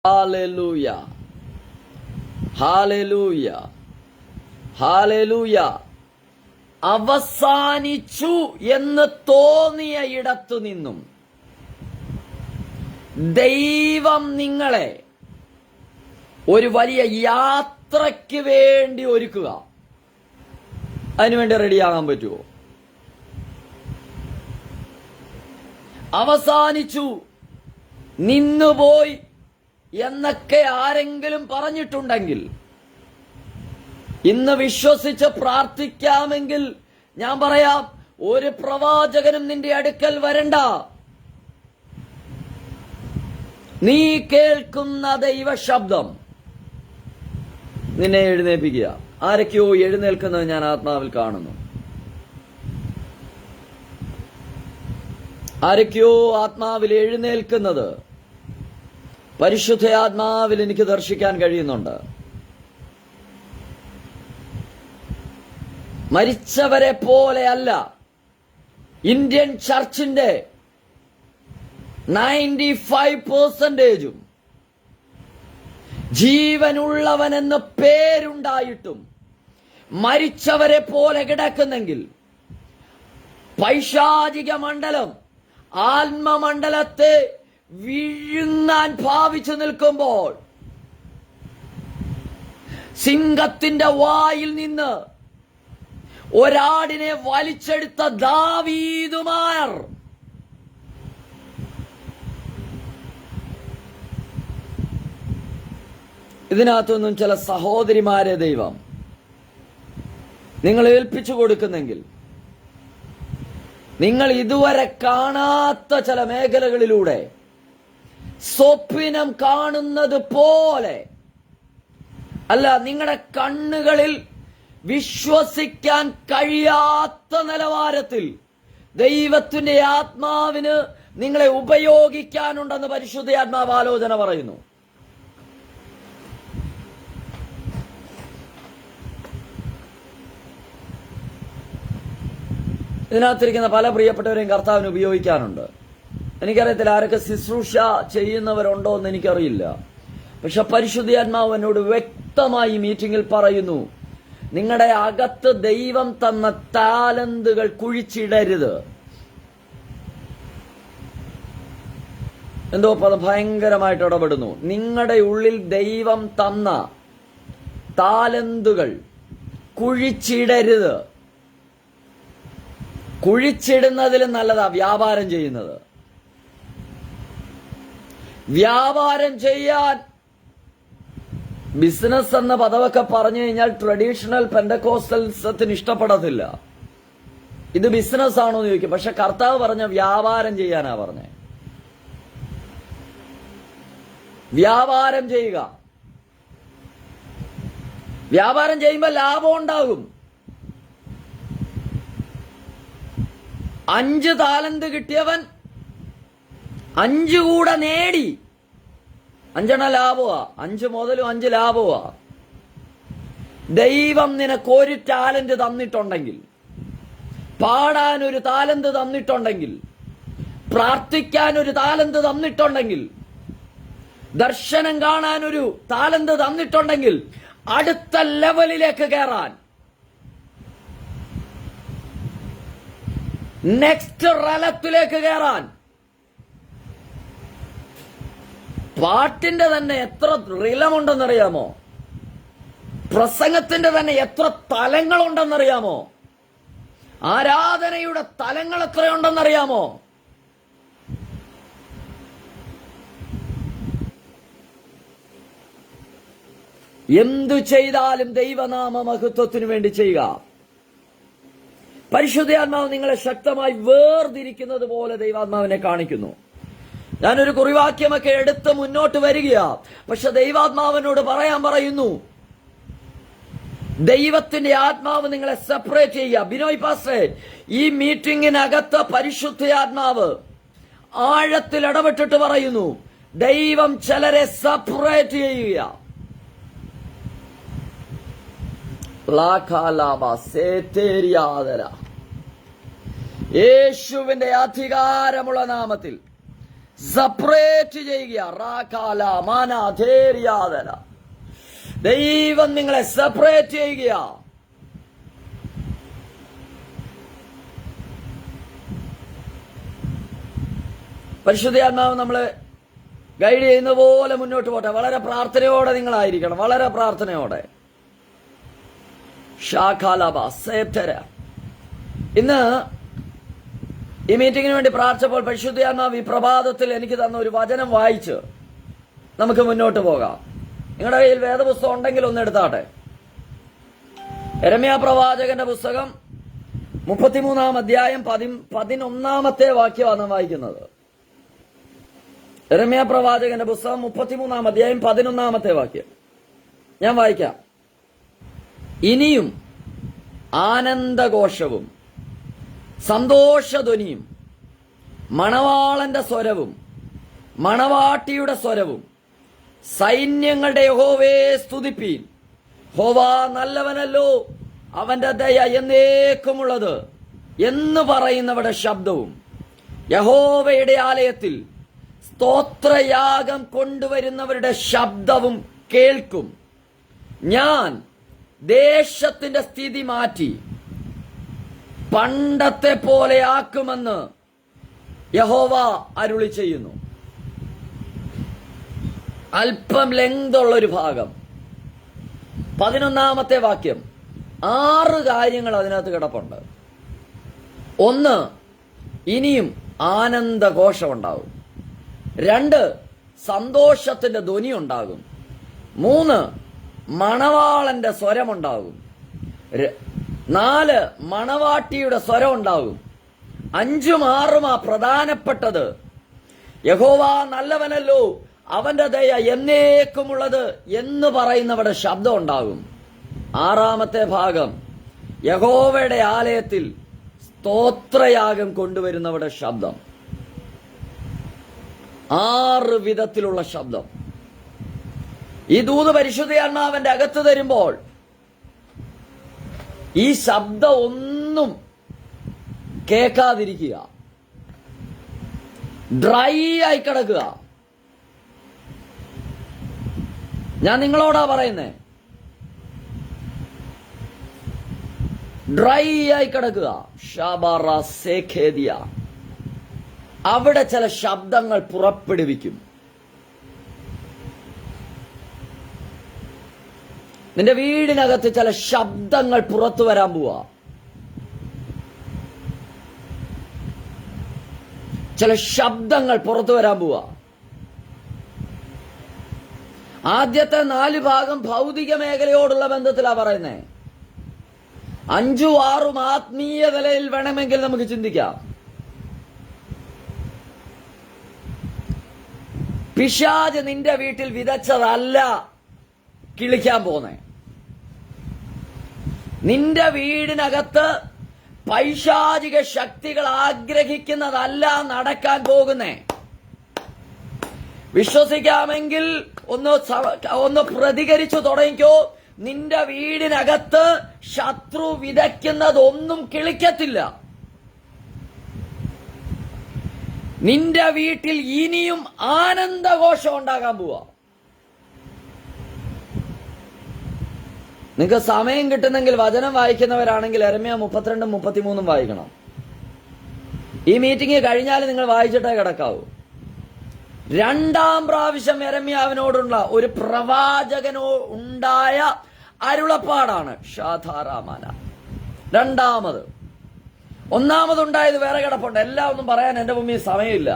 Hallelujah, hallelujah, hallelujah. അവസാനിച്ചു എന്ന് തോന്നിയ ഇടത്തു നിന്നും ദൈവം നിങ്ങളെ ഒരു വലിയ യാത്രയ്ക്ക് വേണ്ടി ഒരുക്കുക. അതിനുവേണ്ടി റെഡിയാകാൻ പറ്റുമോ? അവസാനിച്ചു, നിന്നുപോയി എന്നൊക്കെ ആരെങ്കിലും പറഞ്ഞിട്ടുണ്ടെങ്കിൽ, ഇന്ന് വിശ്വസിച്ച് പ്രാർത്ഥിക്കാമെങ്കിൽ ഞാൻ പറയാം, ഒരു പ്രവാചകനും നിന്റെ അടുക്കൽ വരണ്ട. നീ കേൾക്കുന്ന ദൈവശബ്ദം നിന്നെ എഴുന്നേൽപ്പിക്കുക. ആരൊക്കെയോ എഴുന്നേൽക്കുന്നത് ഞാൻ ആത്മാവിൽ കാണുന്നു. ആരൊക്കെയോ ആത്മാവിൽ എഴുന്നേൽക്കുന്നത് പരിശുദ്ധ ആത്മാവിൽ എനിക്ക് ദർശിക്കാൻ കഴിയുന്നുണ്ട്. മരിച്ചവരെ പോലെയല്ല ഇന്ത്യൻ ചർച്ചിന്റെ 95% ജീവനുള്ളവനെന്ന് പേരുണ്ടായിട്ടും മരിച്ചവരെ പോലെ കിടക്കുന്നെങ്കിൽ, പൈശാചിക മണ്ഡലം ആത്മമണ്ഡലത്തെ വിഴുങ്ങാൻ ഭാവിച്ചു നിൽക്കുമ്പോൾ, സിംഹത്തിന്റെ വായിൽ നിന്ന് ഒരാടിനെ വലിച്ചെടുത്ത ദാവീദുമാർ ഇതിനകത്തൊന്നും ചില സഹോദരിമാരെ ദൈവം നിങ്ങൾ ഏൽപ്പിച്ചു കൊടുക്കുന്നെങ്കിൽ, നിങ്ങൾ ഇതുവരെ കാണാത്ത ചില മേഖലകളിലൂടെ സ്വപ്നം കാണുന്നത് പോലെ അല്ല, നിങ്ങളുടെ കണ്ണുകളിൽ വിശ്വസിക്കാൻ കഴിയാത്ത നിലവാരത്തിൽ ദൈവത്തിന്റെ ആത്മാവിന് നിങ്ങളെ ഉപയോഗിക്കാനുണ്ടെന്ന് പരിശുദ്ധ ആത്മാവ് ആലോചന പറയുന്നു. ഇതിനകത്തിരിക്കുന്ന പല പ്രിയപ്പെട്ടവരെയും കർത്താവിന് ഉപയോഗിക്കാനുണ്ട്. എനിക്കറിയത്തില്ല ആരൊക്കെ ശുശ്രൂഷ ചെയ്യുന്നവരുണ്ടോ എന്ന് എനിക്കറിയില്ല. പക്ഷെ പരിശുദ്ധാത്മാവ് എന്നോട് വ്യക്തമായി മീറ്റിംഗിൽ പറയുന്നു, നിങ്ങളുടെ അകത്ത് ദൈവം തന്ന ടാലന്റുകൾ കുഴിച്ചിടരുത്. എന്തോ പദം ഭയങ്കരമായിട്ട് ഇടപെടുന്നു. നിങ്ങളുടെ ഉള്ളിൽ ദൈവം തന്ന ടാലന്റുകൾ കുഴിച്ചിടരുത്. കുഴിച്ചിടുന്നതിലും നല്ലതാ വ്യാപാരം ചെയ്യുന്നത്. വ്യാപാരം ചെയ്യാൻ ബിസിനസ് എന്ന പദമൊക്കെ പറഞ്ഞു കഴിഞ്ഞാൽ ട്രഡീഷണൽ പെന്തക്കോസ്റ്റൽസത്തിന് ഇഷ്ടപ്പെടത്തില്ല. ഇത് ബിസിനസ് ആണോ എന്ന് ചോദിക്കും. പക്ഷെ കർത്താവ് പറഞ്ഞ വ്യാപാരം ചെയ്യാനാ പറഞ്ഞേ. വ്യാപാരം ചെയ്യുക. വ്യാപാരം ചെയ്യുമ്പോൾ ലാഭം ഉണ്ടാകും. 5 താലന്ത് കിട്ടിയവൻ 5 കൂടെ നേടി. 5 ലാഭമാ. 5 മുതലും 5 ലാഭമാ. ദൈവം നിനക്ക് ഒരു ടാലന്റ് തന്നിട്ടുണ്ടെങ്കിൽ, പാടാൻ ഒരു താലന്ത് തന്നിട്ടുണ്ടെങ്കിൽ, പ്രാർത്ഥിക്കാൻ ഒരു താലന്ത് തന്നിട്ടുണ്ടെങ്കിൽ, ദർശനം കാണാൻ ഒരു താലന്ത് തന്നിട്ടുണ്ടെങ്കിൽ, അടുത്ത ലെവലിലേക്ക് കയറാൻ, നെക്സ്റ്റ് റലത്തിലേക്ക് കയറാൻ, പാട്ടിന്റെ തന്നെ എത്ര റിലമുണ്ടെന്നറിയാമോ? പ്രസംഗത്തിന്റെ തന്നെ എത്ര തലങ്ങളുണ്ടെന്നറിയാമോ? ആരാധനയുടെ തലങ്ങൾ എത്രയുണ്ടെന്നറിയാമോ? എന്തു ചെയ്താലും ദൈവനാമ മഹത്വത്തിനു വേണ്ടി ചെയ്യുക. പരിശുദ്ധാത്മാവ് നിങ്ങളെ ശക്തമായി വേർതിരിക്കുന്നത് പോലെ ദൈവാത്മാവിനെ കാണിക്കുന്നു. ഞാനൊരു കുറിവാക്യമൊക്കെ എടുത്ത് മുന്നോട്ട് വരികയാ. പക്ഷെ ദൈവാത്മാവിനോട് പറയുന്നു, ദൈവത്തിന്റെ ആത്മാവ് നിങ്ങളെ സെപ്പറേറ്റ് ചെയ്യുക. ബിനോയ് പാസ്റ്ററെ, ഈ മീറ്റിംഗിനകത്ത് പരിശുദ്ധാത്മാവ് ആഴത്തിൽ ഇടപെട്ടിട്ട് പറയുന്നു, ദൈവം ചിലരെ സെപ്പറേറ്റ് ചെയ്യുക. യേശുവിന്റെ അധികാരമുള്ള നാമത്തിൽ സെപ്പറേറ്റ് ചെയ്യുക. റാകാല മാനാധേരിയാതല. ദൈവം നിങ്ങളെ സെപ്പറേറ്റ് ചെയ്യുക. പരിശുദ്ധാത്മാവ് നമ്മളെ ഗൈഡ് ചെയ്യുന്ന പോലെ മുന്നോട്ട് പോട്ടെ. വളരെ പ്രാർത്ഥനയോടെ നിങ്ങളായിരിക്കണം, വളരെ പ്രാർത്ഥനയോടെ. ഇന്ന് ഈ മീറ്റിങ്ങിന് വേണ്ടി പ്രാർത്ഥിച്ചപ്പോൾ പരിശുദ്ധാത്മാവ് ഈ പ്രഭാതത്തിൽ എനിക്ക് തന്ന ഒരു വചനം വായിച്ച് നമുക്ക് മുന്നോട്ട് പോകാം. നിങ്ങളുടെ കയ്യിൽ വേദപുസ്തകം ഉണ്ടെങ്കിൽ ഒന്ന് എടുത്താട്ടെ. യെരമ്യാ പ്രവാചകന്റെ പുസ്തകം 33-ാം അധ്യായം 11-ാമത്തെ വാക്യമാണ് വായിക്കുന്നത്. യെരമ്യാ പ്രവാചകന്റെ പുസ്തകം 33-ാം അധ്യായം 11-ാമത്തെ വാക്യം ഞാൻ വായിക്കാം. ഇനിയും ആനന്ദഘോഷവും സന്തോഷധ്വനിയും മണവാളന്റെ സ്വരവും മണവാട്ടിയുടെ സ്വരവും സൈന്യങ്ങളുടെ യഹോവയെ സ്തുതിപ്പീൻ. യഹോവ നല്ലവനല്ലോ, അവന്റെ ദയ എന്നേക്കുമുള്ളത് എന്ന് പറയുന്നവരുടെ ശബ്ദവും യഹോവയുടെ ആലയത്തിൽ സ്തോത്രയാഗം കൊണ്ടുവരുന്നവരുടെ ശബ്ദവും കേൾക്കും. ഞാൻ ദേശത്തിന്റെ സ്ഥിതി മാറ്റി പണ്ടത്തെ പോലെ ആക്കുമെന്ന് യഹോവ അരുളി ചെയ്യുന്നു. അല്പം ലെങ്തുള്ളൊരു ഭാഗം, 11-ാമത്തെ വാക്യം. 6 കാര്യങ്ങൾ അതിനകത്ത് കിടപ്പുണ്ട്. 1, ഇനിയും ആനന്ദഘോഷം ഉണ്ടാകും. 2, സന്തോഷത്തിന്റെ ധ്വനി ഉണ്ടാകും. 3, മണവാളന്റെ സ്വരമുണ്ടാകും. 4, മണവാട്ടിയുടെ സ്വരം ഉണ്ടാകും. 5ഉം 6ഉം പ്രധാനപ്പെട്ടത്. യഹോവ നല്ലവനല്ലോ, അവന്റെ ദയ എന്നേക്കുമുള്ളത് എന്ന് പറയുന്നവരുടെ ശബ്ദം ഉണ്ടാകും. 6ാമത്തെ ഭാഗം, യഹോവയുടെ ആലയത്തിൽ സ്തോത്രയാഗം കൊണ്ടുവരുന്നവരുടെ ശബ്ദം. 6 വിധത്തിലുള്ള ശബ്ദം. ഈ ദൂത് പരിശുദ്ധാത്മാവിന്റെ അകത്ത് തരുമ്പോൾ ഈ ശബ്ദം ഒന്നും കേൾക്കാതിരിക്കുക, ഡ്രൈ ആയി കിടക്കുക. ഞാൻ നിങ്ങളോടാ പറയുന്നേ, ഡ്രൈ ആയി കിടക്കുക. അവിടെ ചില ശബ്ദങ്ങൾ പുറപ്പെടുവിക്കും. നിന്റെ വീടിനകത്ത് ചില ശബ്ദങ്ങൾ പുറത്തു വരാൻ പോവാ. ചില ശബ്ദങ്ങൾ പുറത്തു വരാൻ പോവാ. ആദ്യത്തെ 4 ഭാഗം ഭൗതിക മേഖലയോടുള്ള ബന്ധത്തിലാ പറയുന്നേ. 5ഉം 6ഉം ആത്മീയ നിലയിൽ വേണമെങ്കിൽ നമുക്ക് ചിന്തിക്കാം. പിശാച് നിന്റെ വീട്ടിൽ വിതച്ചതല്ല കിളിക്കാൻ പോന്നേ. നിന്റെ വീടിനകത്ത് പൈശാചിക ശക്തികൾ ആഗ്രഹിക്കുന്നതല്ല നടക്കാൻ പോകുന്നേ. വിശ്വസിക്കാമെങ്കിൽ ഒന്ന് പ്രതികരിച്ചു തുടങ്ങിക്കോ. നിന്റെ വീടിനകത്ത് ശത്രു വിതയ്ക്കുന്നതൊന്നും കിളിക്കത്തില്ല. നിന്റെ വീട്ടിൽ ഇനിയും ആനന്ദഘോഷം ഉണ്ടാകാൻ പോവാ. നിങ്ങൾക്ക് സമയം കിട്ടുന്നെങ്കിൽ വചനം വായിക്കുന്നവരാണെങ്കിൽ യെരമ്യാ 32-ഉം 33-ഉം വായിക്കണം. ഈ മീറ്റിംഗ് കഴിഞ്ഞാൽ നിങ്ങൾ വായിച്ചിട്ടേ കിടക്കാവൂ. 2ാം പ്രാവശ്യം യെരമ്യാവിനോടുള്ള ഒരു പ്രവാചകനോ ഉണ്ടായ അരുളപ്പാടാണ് ഷാധാരാമാന. 2ാമത്. 1ാമതുണ്ടായത് വേറെ കിടപ്പുണ്ട്. എല്ലാം ഒന്നും പറയാൻ എന്റെ മുമ്പിൽ സമയമില്ല.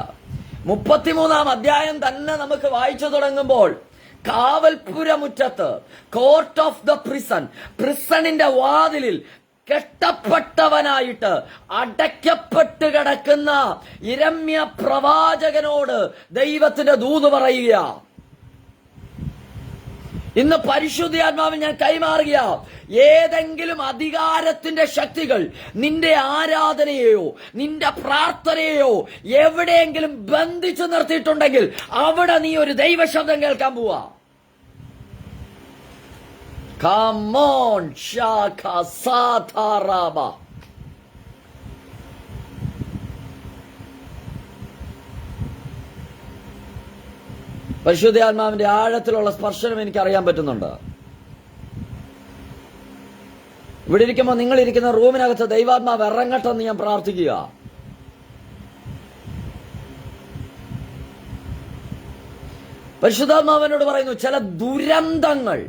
33-ാം അധ്യായം തന്നെ നമുക്ക് വായിച്ചു തുടങ്ങുമ്പോൾ കാവൽപുരമുറ്റത്ത്, കോർട്ട് ഓഫ് ദ പ്രിസണിന്റെ വാതിലിൽ കെട്ടപ്പെട്ടവനായിട്ട് അടയ്ക്കപ്പെട്ട് കിടക്കുന്ന യിരെമ്യാ പ്രവാചകനോട് ദൈവത്തിന്റെ ദൂത് പറയുക. ഇന്ന് പരിശുദ്ധാത്മാവിൽ ഞാൻ കൈമാറുക. ഏതെങ്കിലും അധികാരത്തിന്റെ ശക്തികൾ നിന്റെ ആരാധനയെയോ നിന്റെ പ്രാർത്ഥനയെയോ എവിടെയെങ്കിലും ബന്ധിച്ചു നിർത്തിയിട്ടുണ്ടെങ്കിൽ അവിടെ നീ ഒരു ദൈവശബ്ദം കേൾക്കാൻ പോവാ. Come on, Shaka Sataraba. പരിശുദ്ധാത്മാവിന്റെ ആഴത്തിലുള്ള സ്പർശനം എനിക്ക് അറിയാൻ പറ്റുന്നുണ്ട്. ഇവിടെ ഇരിക്കുമ്പോൾ നിങ്ങൾ ഇരിക്കുന്ന റൂമിനകത്ത് ദൈവാത്മാവ് ഇറങ്ങട്ടെന്ന് ഞാൻ പ്രാർത്ഥിക്കുക. പരിശുദ്ധാത്മാവിനോട് പറയുന്നു, ചില ദുരന്തങ്ങൾ,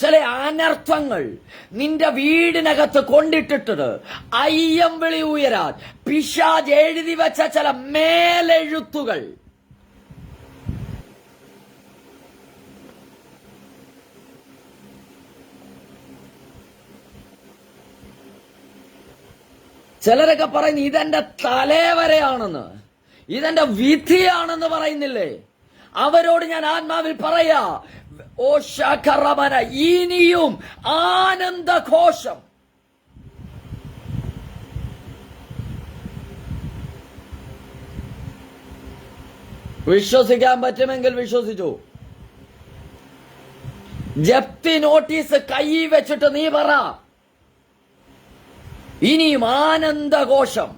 ചില അനർത്ഥങ്ങൾ നിന്റെ വീടിനകത്ത് കൊണ്ടിട്ടിട്ടത് അയ്യം വിളി ഉയരാൻ പിശാച് എഴുതി വെച്ച ചില മേലെഴുത്തുകൾ ചിലരൊക്കെ പറയുന്നു ഇതെന്റെ തലേവരെയാണെന്ന്, ഇതെന്റെ വിധിയാണെന്ന് പറയുന്നില്ലേ? അവരോട് ഞാൻ ആത്മാവിൽ പറയാ, ഓ ശകറമന, ഇനിയും ആനന്ദഘോഷം. വിശ്വസിക്കാൻ പറ്റുമെങ്കിൽ വിശ്വസിച്ചു. ജപ്തി നോട്ടീസ് കൈ വെച്ചിട്ട് നീ പറ, ഇനിയും ആനന്ദഘോഷം.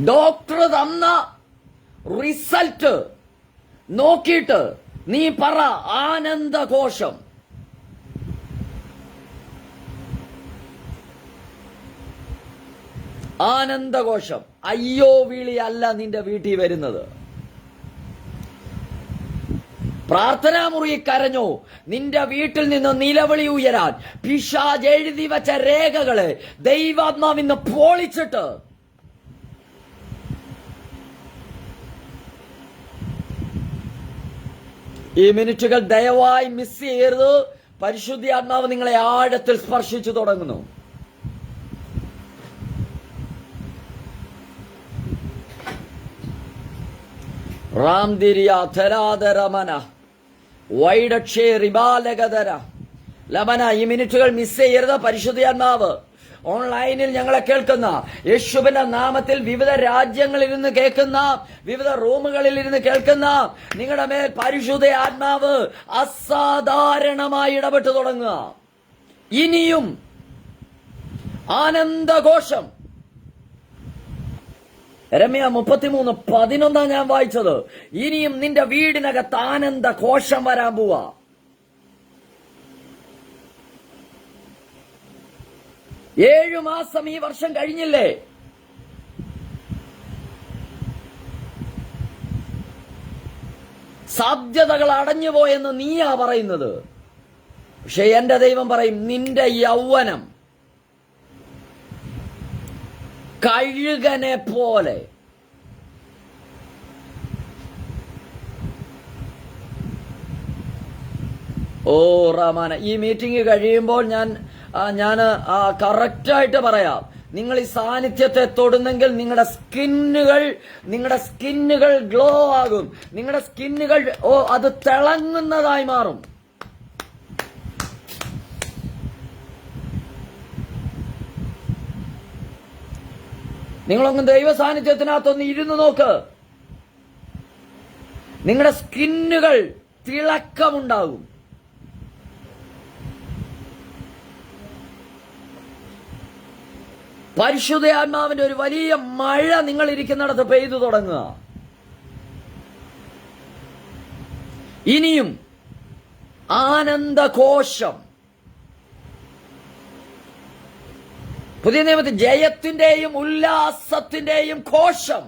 ഡോക്ടർ തന്ന റിസൾട്ട് നോക്കിയിട്ട് നീ പറ, ആനന്ദഘോഷം. ആനന്ദഘോഷം. അയ്യോ വിളിയല്ല നിന്റെ വീട്ടിൽ വരുന്നത്. പ്രാർത്ഥനാമുറി കരഞ്ഞോ, നിന്റെ വീട്ടിൽ നിന്ന് നിലവിളി ഉയരാൻ പിശാച് എഴുതി വച്ച രേഖകളെ ദൈവാത്മാവിന്ന് പൊളിച്ചിട്ട് ഈ മിനിറ്റുകൾ ദയവായി മിസ് ചെയ്യരുത്. പരിശുദ്ധാത്മാവ് നിങ്ങളെ ആഴത്തിൽ സ്പർശിച്ചു തുടങ്ങുന്നു. റാംദിരിയ ധരാധരമന വൈഡക്ഷേ റിബാലകധര ലമന. ഈ മിനിറ്റുകൾ മിസ് ചെയ്യരുത്. പരിശുദ്ധാത്മാവ് ഓൺലൈനിൽ ഞങ്ങളെ കേൾക്കുന്ന, യേശുവിന്റെ നാമത്തിൽ വിവിധ രാജ്യങ്ങളിൽ ഇരുന്ന് കേൾക്കുന്ന, വിവിധ റൂമുകളിൽ ഇരുന്ന് കേൾക്കുന്ന നിങ്ങളുടെ മേൽ പരിശുദ്ധ ആത്മാവ് അസാധാരണമായി ഇടപെട്ട് തുടങ്ങുക. ഇനിയും ആനന്ദഘോഷം. യെരമ്യാ 33:11 ഞാൻ വായിച്ചത്. ഇനിയും നിന്റെ വീടിനകത്ത് ആനന്ദഘോഷം വരാൻ പോവാ. ഏഴു മാസം ഈ വർഷം കഴിഞ്ഞില്ലേ? സാധ്യതകൾ അടഞ്ഞുപോയെന്ന് നീയാ പറയുന്നത്. പക്ഷെ എന്റെ ദൈവം പറയും, നിന്റെ യൗവനം കഴുകനെ പോലെ ഓ റഹ്മാന. ഈ മീറ്റിംഗ് കഴിയുമ്പോൾ ഞാൻ കറക്റ്റായിട്ട് പറയാം. നിങ്ങൾ ഈ സാന്നിധ്യത്തെ തൊടുന്നെങ്കിൽ നിങ്ങളുടെ സ്കിന്നുകൾ ഗ്ലോ ആകും. നിങ്ങളുടെ സ്കിന്നുകൾ അത് തിളങ്ങുന്നതായി മാറും. നിങ്ങളൊന്ന് ദൈവ സാന്നിധ്യത്തിനകത്തൊന്ന് ഇരുന്ന് നോക്ക്. നിങ്ങളുടെ സ്കിന്നുകൾ തിളക്കമുണ്ടാകും. പരിശുദ്ധാത്മാവിന്റെ ഒരു വലിയ മഴ നിങ്ങൾ ഇരിക്കുന്നിടത്ത് പെയ്തു തുടങ്ങുക. ഇനിയും ആനന്ദഘോഷം. പുതിയ നിയമത്തിൽ ജയത്തിന്റെയും ഉല്ലാസത്തിന്റെയും ഘോഷം.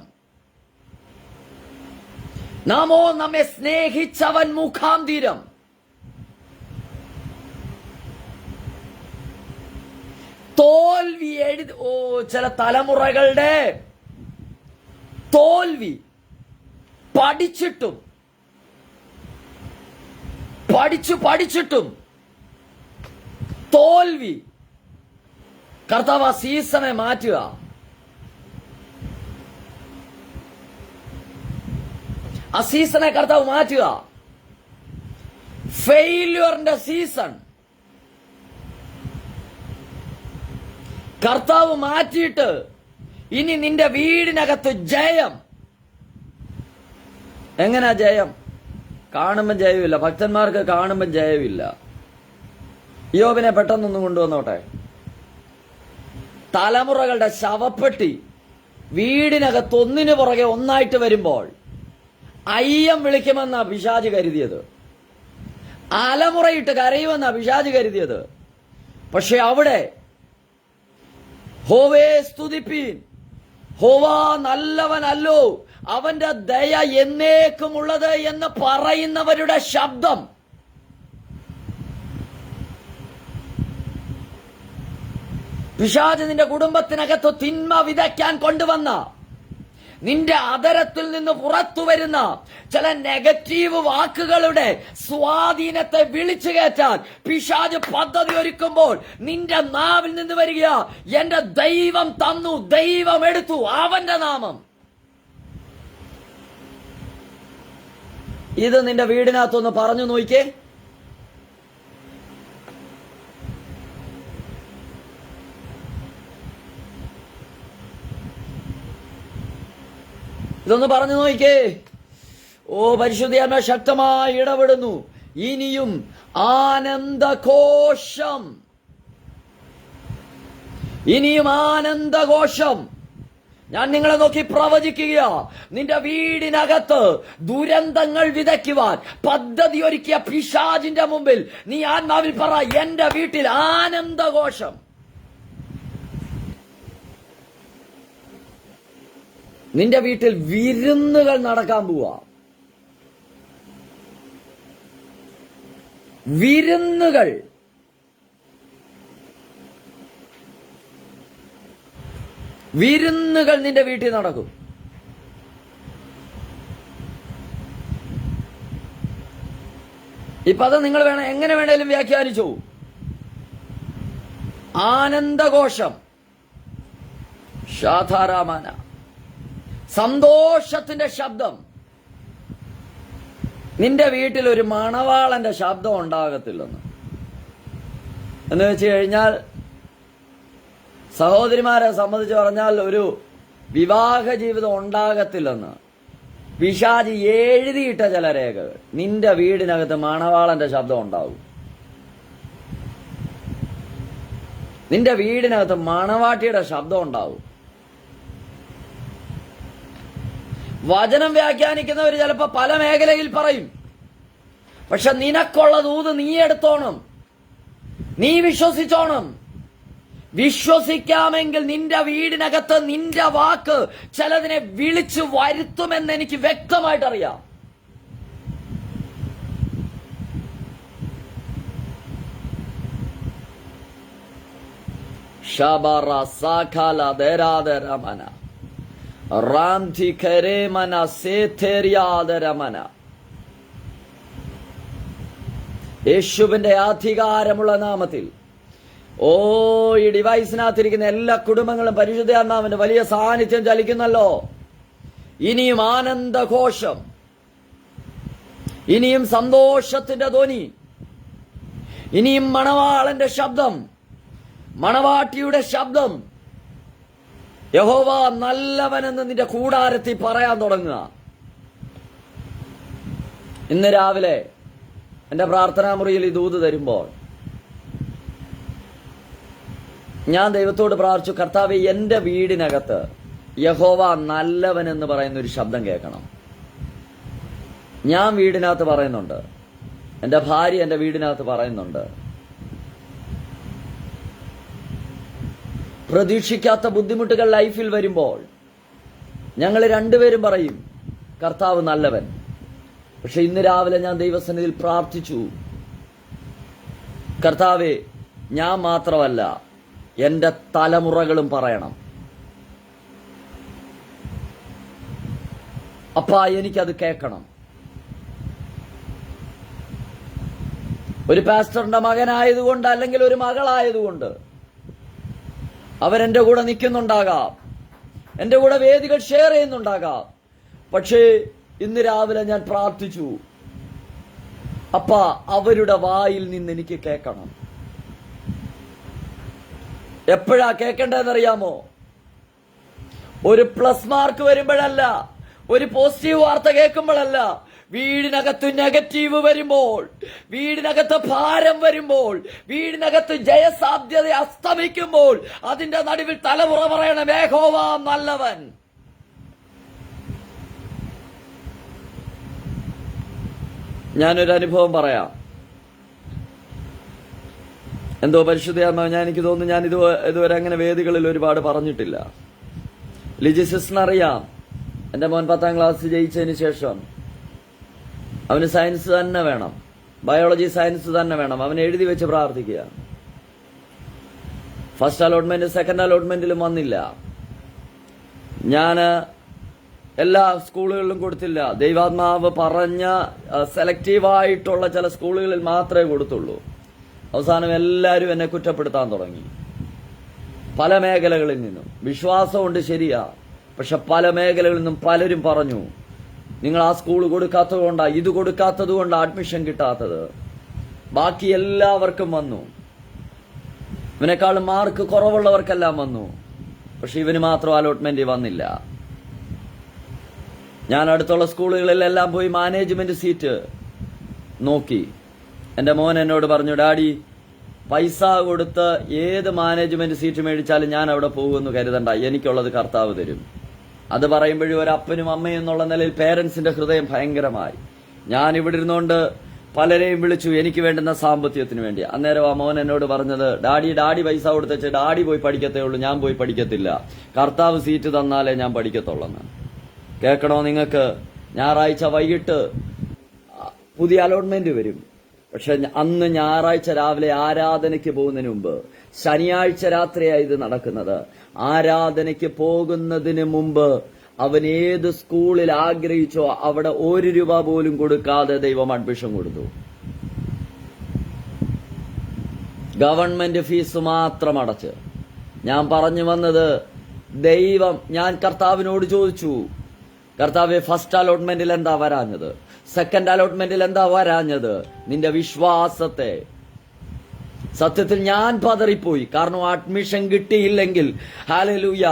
നാമോ നമ്മെ സ്നേഹിച്ചവൻ മുഖാന്തിരം. തോൽവി ചില തലമുറകളുടെ തോൽവി പഠിച്ചിട്ടും തോൽവി. കർത്താവ് ആ സീസണെ മാറ്റുക. ആ സീസണെ കർത്താവ് മാറ്റുക. ഫെയില്യൂറിന്റെ സീസൺ കർത്താവ് മാറ്റിയിട്ട് ഇനി നിന്റെ വീടിനകത്ത് ജയം. എങ്ങനാ ജയം? കാണുമ്പം ജയമില്ല. ഭക്തന്മാർക്ക് കാണുമ്പം ജയമില്ല. യോബിനെ പെട്ടെന്നൊന്നും കൊണ്ടുവന്നോട്ടെ. തലമുറകളുടെ ശവപ്പെട്ടി വീടിനകത്ത് ഒന്നിനു പുറകെ ഒന്നായിട്ട് വരുമ്പോൾ അയ്യം വിളിക്കുമെന്നാ പിശാച് കരുതിയത്, അലമുറയിട്ട് കരയുമെന്നാ പിശാച് കരുതിയത്. പക്ഷെ അവിടെ ഹോവേ സ്തുതിപ്പീൻ, ഹോവ നല്ലവനല്ലോ, അവന്റെ ദയ എന്നേക്കുമുള്ളത് എന്ന് പറയുന്നവരുടെ ശബ്ദം പിശാച് നിന്റെ കുടുംബത്തിനകത്ത് തിന്മ വിതയ്ക്കാൻ കൊണ്ടുവന്ന, നിന്റെ അധരത്തിൽ നിന്ന് പുറത്തു വരുന്ന ചില നെഗറ്റീവ് വാക്കുകളുടെ സ്വാധീനത്തെ വിളിച്ചു കയറ്റാൻ പിശാച് പദ്ധതി ഒരുക്കുമ്പോൾ നിന്റെ നാവിൽ നിന്ന് വരിക, എന്റെ ദൈവം തന്നു, ദൈവം എടുത്തു, അവന്റെ നാമം. ഇത് നിന്റെ വീടിനകത്തൊന്ന് പറഞ്ഞു നോക്കിക്കേ. ഇതൊന്ന് പറഞ്ഞു നോക്കിക്കേ. ഓ പരിശുദ്ധാത്മാവ് ശക്തമായി ഇടപെടുന്നു. ഇനിയും ആനന്ദഘോഷം, ഇനിയും ആനന്ദഘോഷം. ഞാൻ നിങ്ങളെ നോക്കി പ്രവചിക്കുക, നിന്റെ വീടിനകത്ത് ദുരന്തങ്ങൾ വിതയ്ക്കുവാൻ പദ്ധതി ഒരുക്കിയ പിശാചിന്റെ മുമ്പിൽ നീ ആത്മാവിൽ പറ, എന്റെ വീട്ടിൽ ആനന്ദഘോഷം. നിന്റെ വീട്ടിൽ വിരുന്നുകൾ നടക്കാൻ പോവാ, വിരുന്നുകൾ. വിരുന്നുകൾ നിന്റെ വീട്ടിൽ നടക്കും. ഈ പദം നിങ്ങൾ എങ്ങനെ വേണേലും വ്യാഖ്യാനിച്ചു. ആനന്ദഘോഷം, ശാധാരാമാന, സന്തോഷത്തിന്റെ ശബ്ദം. നിന്റെ വീട്ടിൽ ഒരു മണവാളന്റെ ശബ്ദം ഉണ്ടാകത്തില്ലെന്ന് എന്ന് വെച്ച് കഴിഞ്ഞാൽ, സഹോദരിമാരെ സംബന്ധിച്ച് പറഞ്ഞാൽ ഒരു വിവാഹ ജീവിതം ഉണ്ടാകത്തില്ലെന്ന് പിശാച് എഴുതിയിട്ട ചില രേഖകൾ. നിന്റെ വീടിനകത്ത് മണവാളന്റെ ശബ്ദം ഉണ്ടാവും. നിന്റെ വീടിനകത്ത് മണവാട്ടിയുടെ ശബ്ദം ഉണ്ടാവും. വചനം വ്യാഖ്യാനിക്കുന്നവർ ചിലപ്പോ പല മേഖലയിൽ പറയും. പക്ഷെ നിനക്കുള്ള ദൂത് നീ എടുത്തോണം, നീ വിശ്വസിച്ചോണം. വിശ്വസിക്കാമെങ്കിൽ നിന്റെ വീടിനകത്ത് നിന്റെ വാക്ക് ചിലതിനെ വിളിച്ചു വരുത്തുമെന്ന് എനിക്ക് വ്യക്തമായിട്ടറിയാം. ഷബറ സഖല ദരാദരമന റാംധി ഖരേമന സേഥേരിയാദരമന. യേശുവിന്റെ അധികാരമുള്ള നാമത്തിൽ ഓ ഈ ഡിവൈസിനകത്തിരിക്കുന്ന എല്ലാ കുടുംബങ്ങളും പരിശുദ്ധാത്മാവിന്റെ വലിയ സാന്നിധ്യം ചലിക്കുന്നല്ലോ. ഇനിയും ആനന്ദഘോഷം, ഇനിയും സന്തോഷത്തിന്റെ ധ്വനി, ഇനിയും മണവാളന്റെ ശബ്ദം, മണവാട്ടിയുടെ ശബ്ദം. യഹോവ നല്ലവനെന്ന് നിന്റെ കൂടാരത്തിൽ പറയാൻ തുടങ്ങുക. ഇന്ന് രാവിലെ എന്റെ പ്രാർത്ഥനാ മുറിയിൽ ഈ ദൂത് തരുമ്പോൾ ഞാൻ ദൈവത്തോട് പ്രാർത്ഥിച്ചു, കർത്താവേ, എന്റെ വീടിനകത്ത് യഹോവ നല്ലവൻ എന്ന് പറയുന്ന ഒരു ശബ്ദം കേൾക്കണം. ഞാൻ വീടിനകത്ത് പറയുന്നുണ്ട്, എന്റെ ഭാര്യ എന്റെ വീടിനകത്ത് പറയുന്നുണ്ട്. പ്രതീക്ഷിക്കാത്ത ബുദ്ധിമുട്ടുകൾ ലൈഫിൽ വരുമ്പോൾ ഞങ്ങൾ രണ്ടുപേരും പറയും, കർത്താവ് നല്ലവൻ. പക്ഷെ ഇന്ന് രാവിലെ ഞാൻ ദൈവസന്നിധിയിൽ പ്രാർത്ഥിച്ചു, കർത്താവേ, ഞാൻ മാത്രമല്ല എന്റെ തലമുറകളും പറയണം. അപ്പാ, എനിക്കത് കേൾക്കണം. ഒരു പാസ്റ്ററിന്റെ മകനായതുകൊണ്ട് അല്ലെങ്കിൽ ഒരു മകളായതുകൊണ്ട് അവരെന്റെ കൂടെ നിൽക്കുന്നുണ്ടാകാം, എന്റെ കൂടെ വേദികൾ ഷെയർ ചെയ്യുന്നുണ്ടാകാം. പക്ഷേ ഇന്ന് രാവിലെ ഞാൻ പ്രാർത്ഥിച്ചു, അപ്പാ, അവരുടെ വായിൽ നിന്ന് എനിക്ക് കേൾക്കണം. എപ്പോഴാ കേൾക്കേണ്ടതെന്നറിയാമോ? ഒരു പ്ലസ് മാർക്ക് വരുമ്പോഴല്ല, ഒരു പോസിറ്റീവ് വാർത്ത കേൾക്കുമ്പോഴല്ല, വീടിനകത്ത് നെഗറ്റീവ് വരുമ്പോൾ, വീടിനകത്ത് ഭാരം വരുമ്പോൾ, വീടിനകത്ത് ജയസാധ്യത അസ്തമിക്കുമ്പോൾ, അതിന്റെ നടുവിൽ തലമുറ പറയണം, യഹോവ നല്ലവൻ. ഞാനൊരു അനുഭവം പറയാം. എന്തോ പരിശുദ്ധാത്മാവ്, എനിക്ക് തോന്നുന്നു ഞാൻ ഇതുവരെ അങ്ങനെ വേദികളിൽ ഒരുപാട് പറഞ്ഞിട്ടില്ല. ലിജി സിസ്റ്ററിനറിയാം, എന്റെ മോൻ 10ാം ക്ലാസ് ജയിച്ചതിന് ശേഷം അവന് സയൻസ് തന്നെ വേണം, ബയോളജി സയൻസ് തന്നെ വേണം. അവൻ എഴുതി വെച്ച് പ്രാർത്ഥിക്കുക. ഫസ്റ്റ് അലോട്ട്മെന്റ് സെക്കൻഡ് അലോട്ട്മെന്റിലും വന്നില്ല. ഞാന് എല്ലാ സ്കൂളുകളിലും കൊടുത്തില്ല. ദൈവാത്മാവ് പറഞ്ഞ സെലക്റ്റീവായിട്ടുള്ള ചില സ്കൂളുകളിൽ മാത്രമേ കൊടുത്തുള്ളൂ. അവസാനം എല്ലാവരും എന്നെ കുറ്റപ്പെടുത്താൻ തുടങ്ങി, പല മേഖലകളിൽ നിന്നും. വിശ്വാസമുണ്ട്, ശരിയാ, പക്ഷെ പല മേഖലകളിൽ നിന്നും പലരും പറഞ്ഞു, നിങ്ങൾ ആ സ്കൂൾ കൊടുക്കാത്തത് കൊണ്ടാ, ഇത് കൊടുക്കാത്തത് കൊണ്ടാ അഡ്മിഷൻ കിട്ടാത്തത്. ബാക്കി എല്ലാവർക്കും വന്നു, ഇവനേക്കാളും മാർക്ക് കുറവുള്ളവർക്കെല്ലാം വന്നു, പക്ഷെ ഇവന് മാത്രം അലോട്ട്മെന്റ് വന്നില്ല. ഞാൻ അടുത്തുള്ള സ്കൂളുകളിലെല്ലാം പോയി മാനേജ്മെന്റ് സീറ്റ് നോക്കി. എന്റെ മോൻ എന്നോട് പറഞ്ഞു, ഡാഡി, പൈസ കൊടുത്ത് ഏത് മാനേജ്മെന്റ് സീറ്റ് മേടിച്ചാലും ഞാൻ അവിടെ പോകുമെന്ന് കരുതണ്ട, എനിക്കുള്ളത് കർത്താവ് തരും. അത് പറയുമ്പോഴും ഒരു അപ്പനും അമ്മയും എന്നുള്ള നിലയിൽ പേരൻസിന്റെ ഹൃദയം ഭയങ്കരമായി. ഞാൻ ഇവിടെ ഇരുന്നുകൊണ്ട് പലരെയും വിളിച്ചു, എനിക്ക് വേണ്ടുന്ന സാമ്പത്തികത്തിന് വേണ്ടി. അന്നേരം ആ മോൻ എന്നോട് പറഞ്ഞത്, ഡാഡി പൈസ കൊടുത്തേച്ച് ഡാഡി പോയി പഠിക്കത്തേ ഉള്ളൂ, ഞാൻ പോയി പഠിക്കത്തില്ല, കർത്താവ് സീറ്റ് തന്നാലേ ഞാൻ പഠിക്കത്തുള്ളെന്ന്. കേൾക്കണോ നിങ്ങൾക്ക്? ഞായറാഴ്ച വൈകിട്ട് പുതിയ അലോട്ട്മെന്റ് വരും. പക്ഷെ അന്ന് ഞായറാഴ്ച രാവിലെ ആരാധനയ്ക്ക് പോകുന്നതിന് മുമ്പ്, ശനിയാഴ്ച രാത്രിയായി ഇത് നടക്കുന്നത്, ആരാധനയ്ക്ക് പോകുന്നതിന് മുമ്പ് അവൻ ഏത് സ്കൂളിൽ ആഗ്രഹിച്ചോ അവിടെ 1 രൂപ പോലും കൊടുക്കാതെ ദൈവം അഡ്മിഷൻ കൊടുത്തു. ഗവൺമെന്റ് ഫീസ് മാത്രം അടച്ച്. ഞാൻ പറഞ്ഞു വന്നത്, ദൈവം, ഞാൻ കർത്താവിനോട് ചോദിച്ചു, കർത്താവെ, ഫസ്റ്റ് അലോട്ട്മെന്റിൽ എന്താ വരാഞ്ഞത്? സെക്കൻഡ് അലോട്ട്മെന്റിൽ എന്താ വരാഞ്ഞത്? നിന്റെ വിശ്വാസത്തെ. സത്യത്തിൽ ഞാൻ പതറിപ്പോയി. കാരണം അഡ്മിഷൻ കിട്ടിയില്ലെങ്കിൽ, ഹല്ലേലൂയ,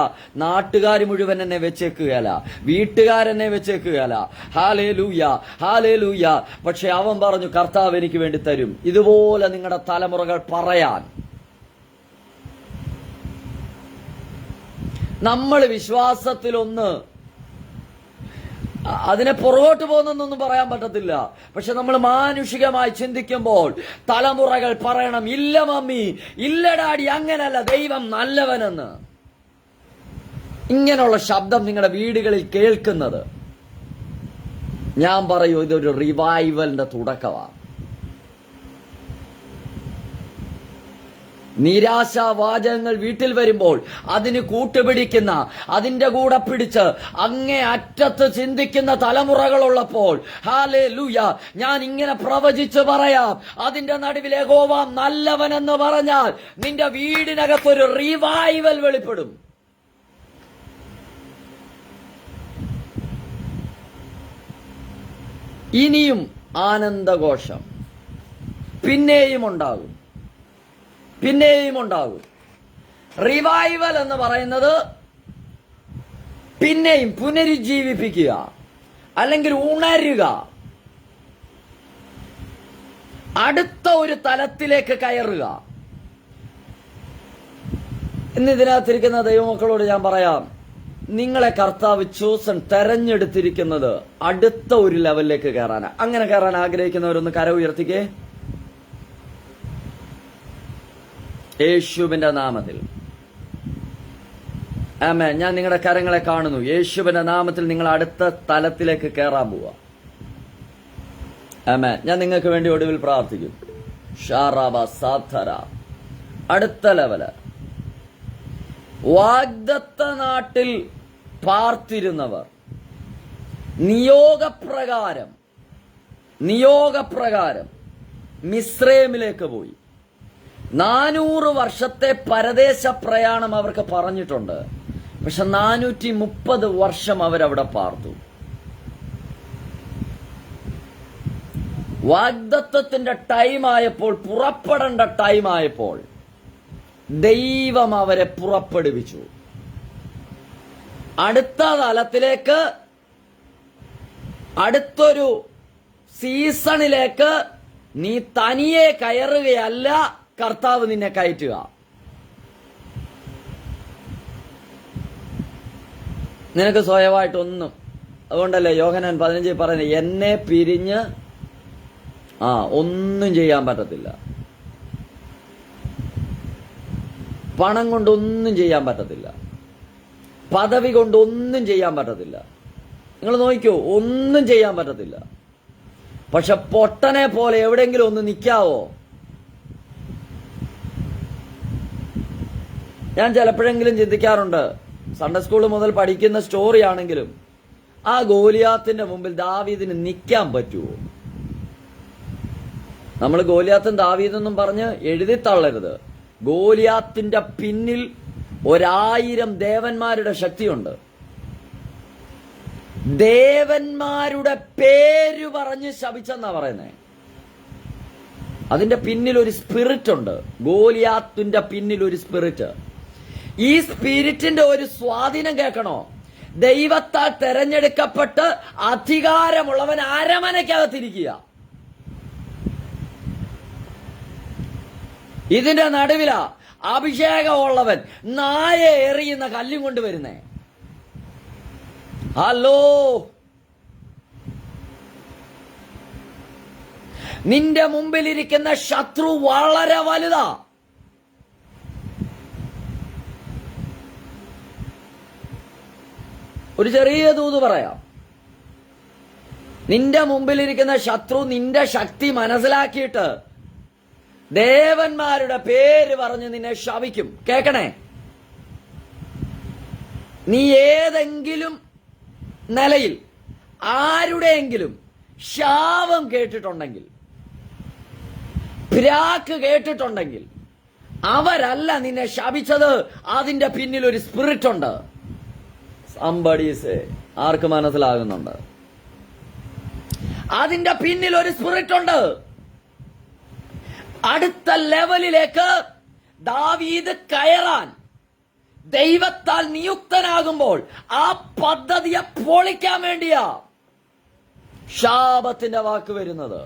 നാട്ടുകാർ മുഴുവൻ എന്നെ വെച്ചേക്കുകയല്ല, വീട്ടുകാരെന്നെ വെച്ചേക്കുകയല്ല. ഹല്ലേലൂയ. പക്ഷെ അവൻ പറഞ്ഞു, കർത്താവ് എനിക്ക് വേണ്ടി തരും. ഇതുപോലെ നിങ്ങളുടെ തലമുറകൾ പറയാൻ. നമ്മൾ വിശ്വാസത്തിലൊന്ന് അതിനെ പുറകോട്ട് പോകുന്നൊന്നും പറയാൻ പറ്റത്തില്ല. പക്ഷെ നമ്മൾ മാനുഷികമായി ചിന്തിക്കുമ്പോൾ തലമുറകൾ പറയണം, ഇല്ല മമ്മി, ഇല്ല ഡാഡി, അങ്ങനല്ല, ദൈവം നല്ലവനെന്ന്. ഇങ്ങനെയുള്ള ശബ്ദം നിങ്ങളുടെ വീടുകളിൽ കേൾക്കുന്നത്, ഞാൻ പറയൂ, ഇതൊരു റിവൈവലിന്റെ തുടക്കമാണ്. നിരാശാവാചകങ്ങൾ വീട്ടിൽ വരുമ്പോൾ അതിന് കൂട്ടുപിടിക്കുന്ന, അതിന്റെ കൂടെ പിടിച്ച് അങ്ങേ അറ്റത്ത് ചിന്തിക്കുന്ന തലമുറകളുള്ളപ്പോൾ, ഹല്ലേലൂയ, ഞാൻ ഇങ്ങനെ പ്രവചിച്ച് പറയാം, അതിന്റെ നടുവിൽ യഹോവ നല്ലവനെന്ന് പറഞ്ഞാൽ നിന്റെ വീടിനകത്തൊരു റിവൈവൽ വെളിപ്പെടും. ഇനിയും ആനന്ദഘോഷം പിന്നെയും ഉണ്ടാകും. റിവൈവൽ എന്ന് പറയുന്നത് പിന്നെയും പുനരുജ്ജീവിപ്പിക്കുക, അല്ലെങ്കിൽ ഉണരുക, അടുത്ത ഒരു തലത്തിലേക്ക് കയറുക. ഇന്ന് ഇതിനകത്തിരിക്കുന്ന ദൈവമക്കളോട് ഞാൻ പറയാം, നിങ്ങളെ കർത്താവ് ചോസൻ തെരഞ്ഞെടുത്തിരിക്കുന്നത് അടുത്ത ഒരു ലെവലിലേക്ക് കയറാനാണ്. അങ്ങനെ കയറാൻ ആഗ്രഹിക്കുന്നവരൊന്ന് കര ഉയർത്തിക്കേ. യേശുവിന്റെ നാമത്തിൽ ആമേൻ. ഞാൻ നിങ്ങളുടെ കരങ്ങളെ കാണുന്നു. യേശുവിന്റെ നാമത്തിൽ നിങ്ങൾ അടുത്ത തലത്തിലേക്ക് കയറാൻ പോവുക. ആമേൻ. ഞാൻ നിങ്ങൾക്ക് വേണ്ടി ഒടുവിൽ പ്രാർത്ഥിക്കും. ഷാറാബ സാധര, അടുത്ത ലെവല്. വാഗ്ദത്ത നാട്ടിൽ പാർത്തിരുന്നവർ നിയോഗപ്രകാരം മിസ്രൈമിലേക്ക് പോയി. 400 വർഷത്തെ പരദേശ പ്രയാണം അവർക്ക് പറഞ്ഞിട്ടുണ്ട്. പക്ഷെ 430 വർഷം അവരവിടെ പാർത്തു. വാഗ്ദത്തത്തിന്റെ ടൈമായപ്പോൾ, പുറപ്പെടേണ്ട ടൈമായപ്പോൾ ദൈവം അവരെ പുറപ്പെടുവിച്ചു. അടുത്ത തലത്തിലേക്ക്, അടുത്തൊരു സീസണിലേക്ക് നീ തനിയെ കയറുകയല്ല, കർത്താവ് നിന്നെ കയറ്റുക. നിനക്ക് സ്വയമായിട്ടൊന്നും. അതുകൊണ്ടല്ലേ യോഹന്നാൻ 15 പറയുന്നത്, എന്നെ പിരിഞ്ഞ് ഒന്നും ചെയ്യാൻ പറ്റത്തില്ല. പണം കൊണ്ടൊന്നും ചെയ്യാൻ പറ്റത്തില്ല, പദവി കൊണ്ടൊന്നും ചെയ്യാൻ പറ്റത്തില്ല. നിങ്ങൾ നോക്കിക്കോ, ഒന്നും ചെയ്യാൻ പറ്റത്തില്ല. പക്ഷെ പൊട്ടനെ പോലെ എവിടെയെങ്കിലും ഒന്ന് നിൽക്കാവോ? ഞാൻ ചിലപ്പോഴെങ്കിലും ചിന്തിക്കാറുണ്ട്, സൺഡേ സ്കൂൾ മുതൽ പഠിക്കുന്ന സ്റ്റോറി ആണെങ്കിലും ആ ഗോലിയാത്തിന്റെ മുമ്പിൽ ദാവീദിന് നിൽക്കാൻ പറ്റുമോ? നമ്മൾ ഗോലിയാത്തും ദാവീദെന്നും പറഞ്ഞ് എഴുതി തള്ളരുത്. ഗോലിയാത്തിന്റെ പിന്നിൽ 1000 ദേവന്മാരുടെ ശക്തിയുണ്ട്. ദേവന്മാരുടെ പേര് പറഞ്ഞ് ശപിച്ചെന്നാ പറയുന്നേ. അതിന്റെ പിന്നിൽ ഒരു സ്പിരിറ്റ് ഉണ്ട്. ഗോലിയാത്തിന്റെ പിന്നിൽ ഒരു സ്പിരിറ്റ്. ഈ സ്പിരിറ്റിന്റെ ഒരു സ്വാധീനം കേൾക്കണോ? ദൈവത്താൽ തെരഞ്ഞെടുക്കപ്പെട്ട് അധികാരമുള്ളവൻ അരമനയ്ക്കകത്തിരിക്കുക. ഇതിന്റെ നടുവിലാ അഭിഷേകമുള്ളവൻ നായ എറിയുന്ന കല്ലും കൊണ്ടുവരുന്നേ. ഹലോ, നിന്റെ മുമ്പിലിരിക്കുന്ന ശത്രു വളരെ വലുതാ. ഒരു ചെറിയ ദൂത് പറയാം. നിന്റെ മുമ്പിലിരിക്കുന്ന ശത്രു നിന്റെ ശക്തി മനസ്സിലാക്കിയിട്ട് ദേവന്മാരുടെ പേര് പറഞ്ഞ് നിന്നെ ശപിക്കും. കേക്കണേ, നീ ഏതെങ്കിലും നിലയിൽ ആരുടെയെങ്കിലും ശാപം കേട്ടിട്ടുണ്ടെങ്കിൽ, പ്രാക്ക് കേട്ടിട്ടുണ്ടെങ്കിൽ, അവരല്ല നിന്നെ ശപിച്ചത്. അതിന്റെ പിന്നിൽ ഒരു സ്പിരിറ്റ് ഉണ്ട്. സംബഡീസ് ആർക്ക് മനസ്സിലാകുന്നുണ്ട്? അതിന്റെ പിന്നിൽ ഒരു സ്പിരിറ്റ് ഉണ്ട്. അടുത്ത ലെവലിലേക്ക് ദാവീദ് കയറാൻ ദൈവത്താൽ നിയുക്തനാകുമ്പോൾ ആ പദ്ധതിയെ പൊളിക്കാൻ വേണ്ടിയാ ശാപത്തിന്റെ വാക്ക് വരുന്നത്.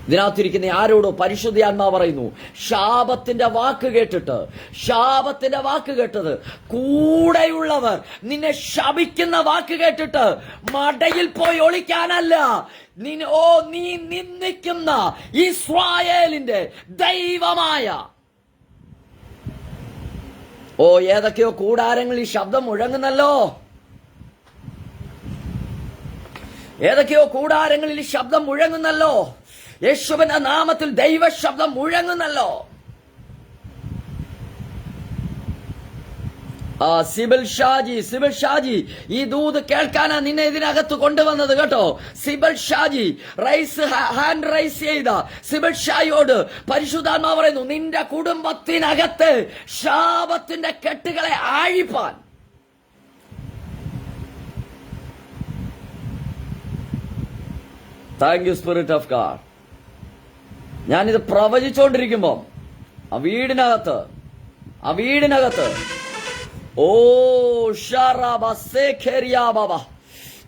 ഇതിനകത്തിരിക്കുന്ന ആരോടോ പരിശുദ്ധാത്മാവ് പറയുന്നു, ശാപത്തിന്റെ വാക്ക് കേട്ടത് കൂടെയുള്ളവർ നിന്നെ ശപിക്കുന്ന വാക്ക് കേട്ടിട്ട് മടയിൽ പോയി ഒളിക്കാനല്ല, നീ നിന്ദിക്കുന്ന ഇസ്രായേലിന്റെ ദൈവമായ ഏതൊക്കെയോ കൂടാരങ്ങളിൽ ശബ്ദം മുഴങ്ങുന്നല്ലോ. ഏതൊക്കെയോ കൂടാരങ്ങളിൽ ശബ്ദം മുഴങ്ങുന്നല്ലോ. യേശുവിന്റെ നാമത്തിൽ ദൈവ ശബ്ദം മുഴങ്ങുന്നല്ലോ. സിബിൽ ഷാജി ഈ ദൂത് കേൾക്കാനാ നിന്നെ ഇതിനകത്ത് കൊണ്ടുവന്നത് കേട്ടോ. സിബിൽ ഷാജി ഹാൻഡ് റൈസ് ചെയ്ത സിബിൽ ഷായോട് പരിശുദ്ധാത്മാവ് പറയുന്നു, നിന്റെ കുടുംബത്തിനകത്ത് ശാപത്തിന്റെ കെട്ടുകളെ ആഴിപ്പാൻ thank you spirit of God. ഞാനിത് പ്രവചിച്ചുകൊണ്ടിരിക്കുമ്പോ ആ വീടിനകത്ത്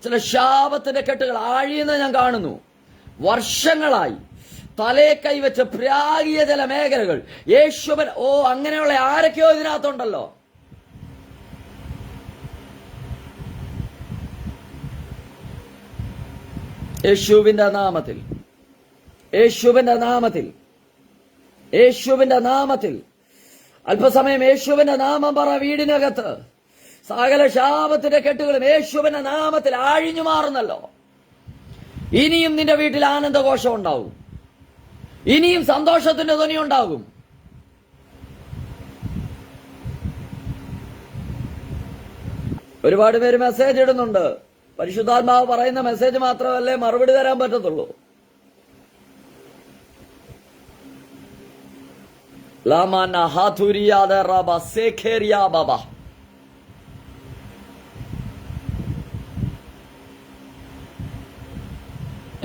ചില ശാപത്തിന്റെ കെട്ടുകൾ ആഴിയെന്ന് ഞാൻ കാണുന്നു. വർഷങ്ങളായി തലേ കൈവച്ച് പ്രാഗിയ ചില മേഖലകൾ യേശുവൻ അങ്ങനെയുള്ള ആരൊക്കെയോ ഇതിനകത്തുണ്ടല്ലോ. യേശുവിന്റെ നാമത്തിൽ അല്പസമയം യേശുവിന്റെ നാമം പറ. വീടിനകത്ത് സകല ശാപത്തിന്റെ കെട്ടുകളും യേശുവിന്റെ നാമത്തിൽ ആഴിഞ്ഞു മാറുന്നല്ലോ. ഇനിയും നിന്റെ വീട്ടിൽ ആനന്ദഘോഷം ഉണ്ടാവും. ഇനിയും സന്തോഷത്തിന്റെ ധ്വനി ഉണ്ടാകും. ഒരുപാട് പേര് മെസ്സേജ് ഇടുന്നുണ്ട്. പരിശുദ്ധാത്മാവ് പറയുന്ന മെസ്സേജ് മാത്രമല്ലേ മറുപടി തരാൻ പറ്റത്തുള്ളൂ.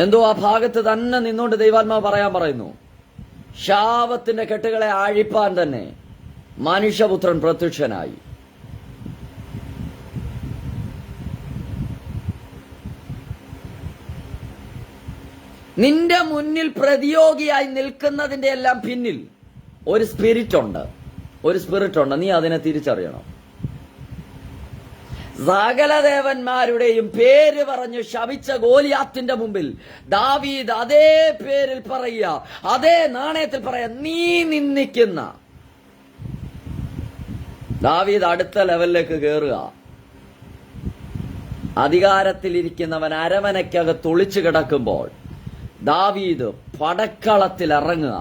എന്തോ ആ ഭാഗത്ത് തന്നെ നിന്നുകൊണ്ട് ദൈവാത്മാവ് പറയാൻ പറയുന്നു, ശാപത്തിന്റെ കെട്ടുകളെ അഴിപ്പാൻ തന്നെ മനുഷ്യപുത്രൻ പ്രത്യക്ഷനായി. നിന്റെ മുന്നിൽ പ്രതിയോഗിയായി നിൽക്കുന്നതിന്റെ എല്ലാം പിന്നിൽ ഒരു സ്പിരിറ്റ് ഉണ്ട്. നീ അതിനെ തിരിച്ചറിയണം. സകല ദേവന്മാരുടെയും പേര് പറഞ്ഞു ശപിച്ച ഗോലിയാത്തിന്റെ മുമ്പിൽ ദാവീദ് അതേ പേരിൽ പറയുക, അതേ നാണയത്തിൽ പറയുക, നീ നിന്ദിക്കുന്ന. ദാവീദ് അടുത്ത ലെവലിലേക്ക് കയറുക. അധികാരത്തിലിരിക്കുന്നവൻ അരമനയ്ക്കകത്ത് ഒളിച്ചു കിടക്കുമ്പോൾ ദാവീദ് പടക്കളത്തിൽ ഇറങ്ങുക.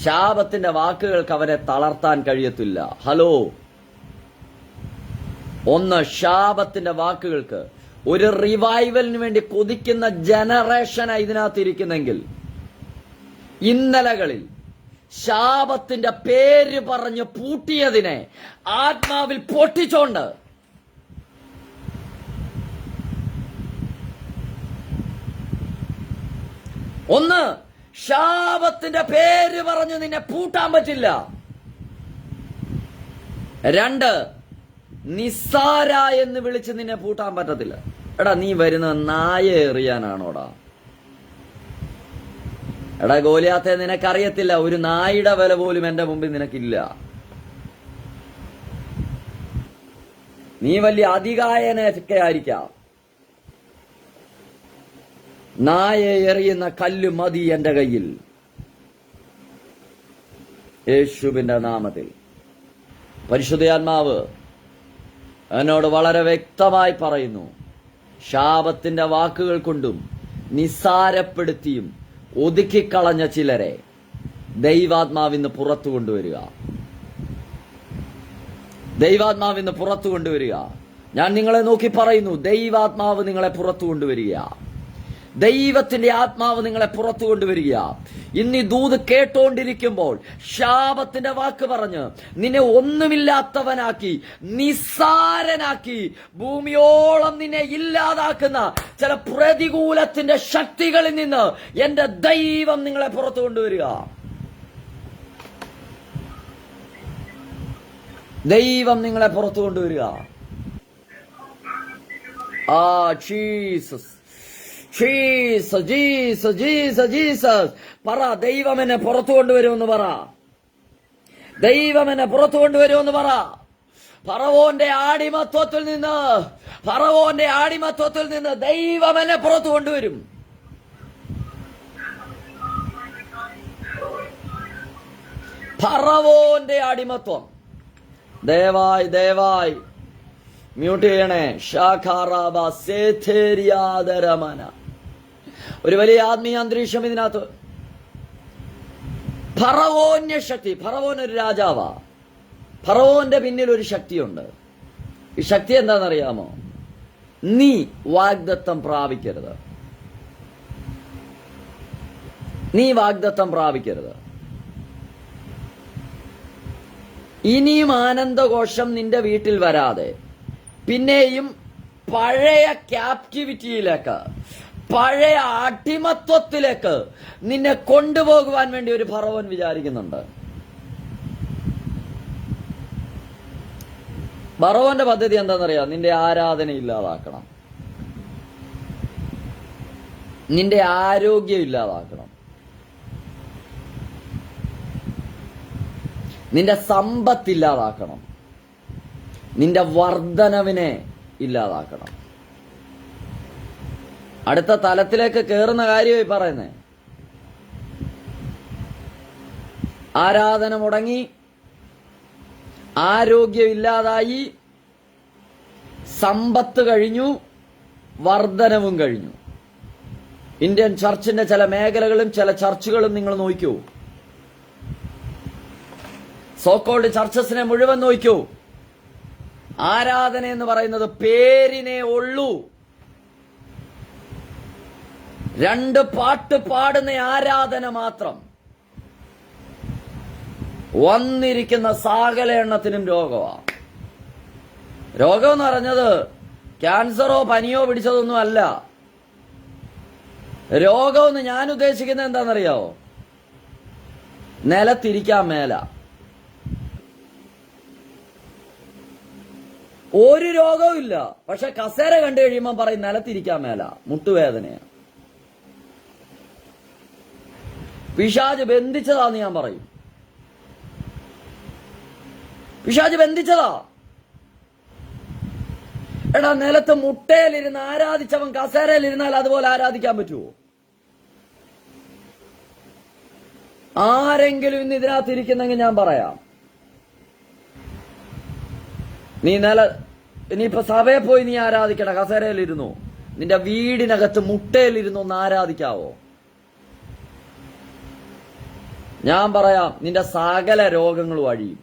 ശാപത്തിന്റെ വാക്കുകൾക്ക് അവനെ തളർത്താൻ കഴിയത്തില്ല. ഹലോ, ഒന്ന്, ശാപത്തിന്റെ വാക്കുകൾക്ക് ഒരു റിവൈവലിന് വേണ്ടി കൊതിക്കുന്ന ജനറേഷനാ ഇതിനകത്തിരിക്കുന്നെങ്കിൽ, ഇന്നലകളിൽ ശാപത്തിന്റെ പേര് പറഞ്ഞ് പൂട്ടിയതിനെ ആത്മാവിൽ പൊട്ടിച്ചോണ്ട് ഒന്ന്, ശാപത്തിന്റെ പേര് പറഞ്ഞു നിന്നെ പൂട്ടാൻ പറ്റില്ല. രണ്ട്, നിസ്സാര എന്ന് വിളിച്ച് നിന്നെ പൂട്ടാൻ പറ്റത്തില്ല. എടാ, നീ വരുന്നത് നായ എറിയാനാണോടാ? എടാ ഗോലിയാത്തെ, നിനക്കറിയത്തില്ല, ഒരു നായുടെ വില പോലും എന്റെ മുമ്പിൽ നിനക്കില്ല. നീ വലിയ അതികായനൊക്കെ ആയിരിക്കാം. നായ എറിയുന്ന കല്ല് മതി എന്റെ കയ്യിൽ. യേശുവിന്റെ നാമത്തിൽ പരിശുദ്ധാത്മാവ് എന്നോട് വളരെ വ്യക്തമായി പറയുന്നു, ശാപത്തിന്റെ വാക്കുകൾ കൊണ്ടും നിസ്സാരപ്പെടുത്തിയും ഒതുക്കിക്കളഞ്ഞ ചിലരെ ദൈവാത്മാവിന്ന് പുറത്തു കൊണ്ടുവരിക. ദൈവാത്മാവിന്ന് പുറത്തു കൊണ്ടുവരിക. ഞാൻ നിങ്ങളെ നോക്കി പറയുന്നു, ദൈവാത്മാവ് നിങ്ങളെ പുറത്തു കൊണ്ടുവരിക. ദൈവത്തിന്റെ ആത്മാവ് നിങ്ങളെ പുറത്തു കൊണ്ടുവരിക. ഇന്നീ ദൂത് കേട്ടോണ്ടിരിക്കുമ്പോൾ ശാപത്തിന്റെ വാക്ക് പറഞ്ഞ് നിന്നെ ഒന്നുമില്ലാത്തവനാക്കി, നിസ്സാരനാക്കി, ഭൂമിയോളം നിന്നെ ഇല്ലാതാക്കുന്ന ചില പ്രതികൂലത്തിന്റെ ശക്തികളിൽ നിന്ന് എന്റെ ദൈവം നിങ്ങളെ പുറത്തു കൊണ്ടുവരിക. ദൈവം നിങ്ങളെ പുറത്തു കൊണ്ടുവരിക. Jesus, Jesus, Jesus, Jesus, Jesus. പറ, ദൈവം എന്നെ പുറത്തു കൊണ്ടുവരുമെന്ന് പറ. ദൈവം എന്നെ പുറത്തു കൊണ്ടുവരുമെന്ന് പറ. ഫറവോന്റെ ആടിമത്വത്തിൽ നിന്ന് ദൈവം എന്നെ പുറത്തു കൊണ്ടുവരും. ഫറവോന്റെ അടിമത്വം ദയവായി മ്യൂട്ട് ചെയ്യണേ. ഷാഖാറാബ സേഥേരിയാദരമന. ഒരു വലിയ ആത്മീയ അന്തരീക്ഷം ഇതിനകത്ത്. ഫറവോന്യ ശക്തി. ഫറവോൻ ഒരു രാജാവാ. ഫറവോന്റെ പിന്നിൽ ഒരു ശക്തിയുണ്ട്. ഈ ശക്തി എന്താണെന്നറിയാമോ? നീ വാഗ്ദത്തം പ്രാപിക്കരുത്. നീ വാഗ്ദത്തം പ്രാപിക്കരുത്. ഇനിയും ആനന്ദഘോഷം നിന്റെ വീട്ടിൽ വരാതെ പിന്നെയും പഴയ ക്യാപ്റ്റിവിറ്റിയിലേക്ക്, പഴയ അടിമത്വത്തിലേക്ക് നിന്നെ കൊണ്ടുപോകുവാൻ വേണ്ടി ഒരു ഫറവോൻ വിചാരിക്കുന്നുണ്ട്. ഫറവോന്റെ പദ്ധതി എന്താണെന്നറിയാം? നിന്റെ ആരാധന ഇല്ലാതാക്കണം, നിന്റെ ആരോഗ്യം ഇല്ലാതാക്കണം, നിന്റെ സമ്പത്ത് ഇല്ലാതാക്കണം, നിന്റെ വർധനവിനെ ഇല്ലാതാക്കണം. അടുത്ത തലത്തിലേക്ക് കയറുന്ന കാര്യമായി പറയുന്നേ. ആരാധന മുടങ്ങി, ആരോഗ്യം ഇല്ലാതായി, സമ്പത്ത് കഴിഞ്ഞു, വർധനവും കഴിഞ്ഞു. ഇന്ത്യൻ ചർച്ചിന്റെ ചില മേഖലകളും ചില ചർച്ചുകളും നിങ്ങൾ നോക്കൂ. സോക്കോൾഡ് ചർച്ചസിനെ മുഴുവൻ നോക്കൂ. ആരാധന എന്ന് പറയുന്നത് പേരിനെ ഉള്ളൂ. 2 പാട്ട് പാടുന്ന ആരാധന മാത്രം. വന്നിരിക്കുന്ന സകല എണ്ണത്തിനും രോഗമാണ്. രോഗം എന്ന് പറഞ്ഞത് ക്യാൻസറോ പനിയോ പിടിച്ചതൊന്നും അല്ല. രോഗമെന്ന് ഞാൻ ഉദ്ദേശിക്കുന്നത് എന്താണെന്നറിയാവോ? നിലത്തിരിക്കാൻ മേല. ഒരു രോഗവും ഇല്ല, പക്ഷെ കസേര കണ്ടു കഴിയുമ്പോൾ പറയും നിലത്തിരിക്കാൻ മേല, മുട്ടുവേദനയാണ്. പിശാച് ബന്ധിച്ചതാന്ന് ഞാൻ പറയും. പിശാച് ബന്ധിച്ചതാ. എടാ, നിലത്ത് മുട്ടയിലിരുന്ന് ആരാധിച്ചവൻ കസേരയിലിരുന്നാൽ അതുപോലെ ആരാധിക്കാൻ പറ്റുമോ? ആരെങ്കിലും ഇന്ന് ഇതിനകത്ത് ഇരിക്കുന്നെങ്കിൽ ഞാൻ പറയാം, ഇനിയിപ്പോ സഭയിൽ പോയി നീ ആരാധിക്കണ, കസേരയിലിരുന്നു, നിന്റെ വീടിനകത്ത് മുട്ടയിലിരുന്നു ഒന്ന് ആരാധിക്കാവോ? ഞാൻ പറയാം, നിന്റെ സകല രോഗങ്ങളും അഴിയും.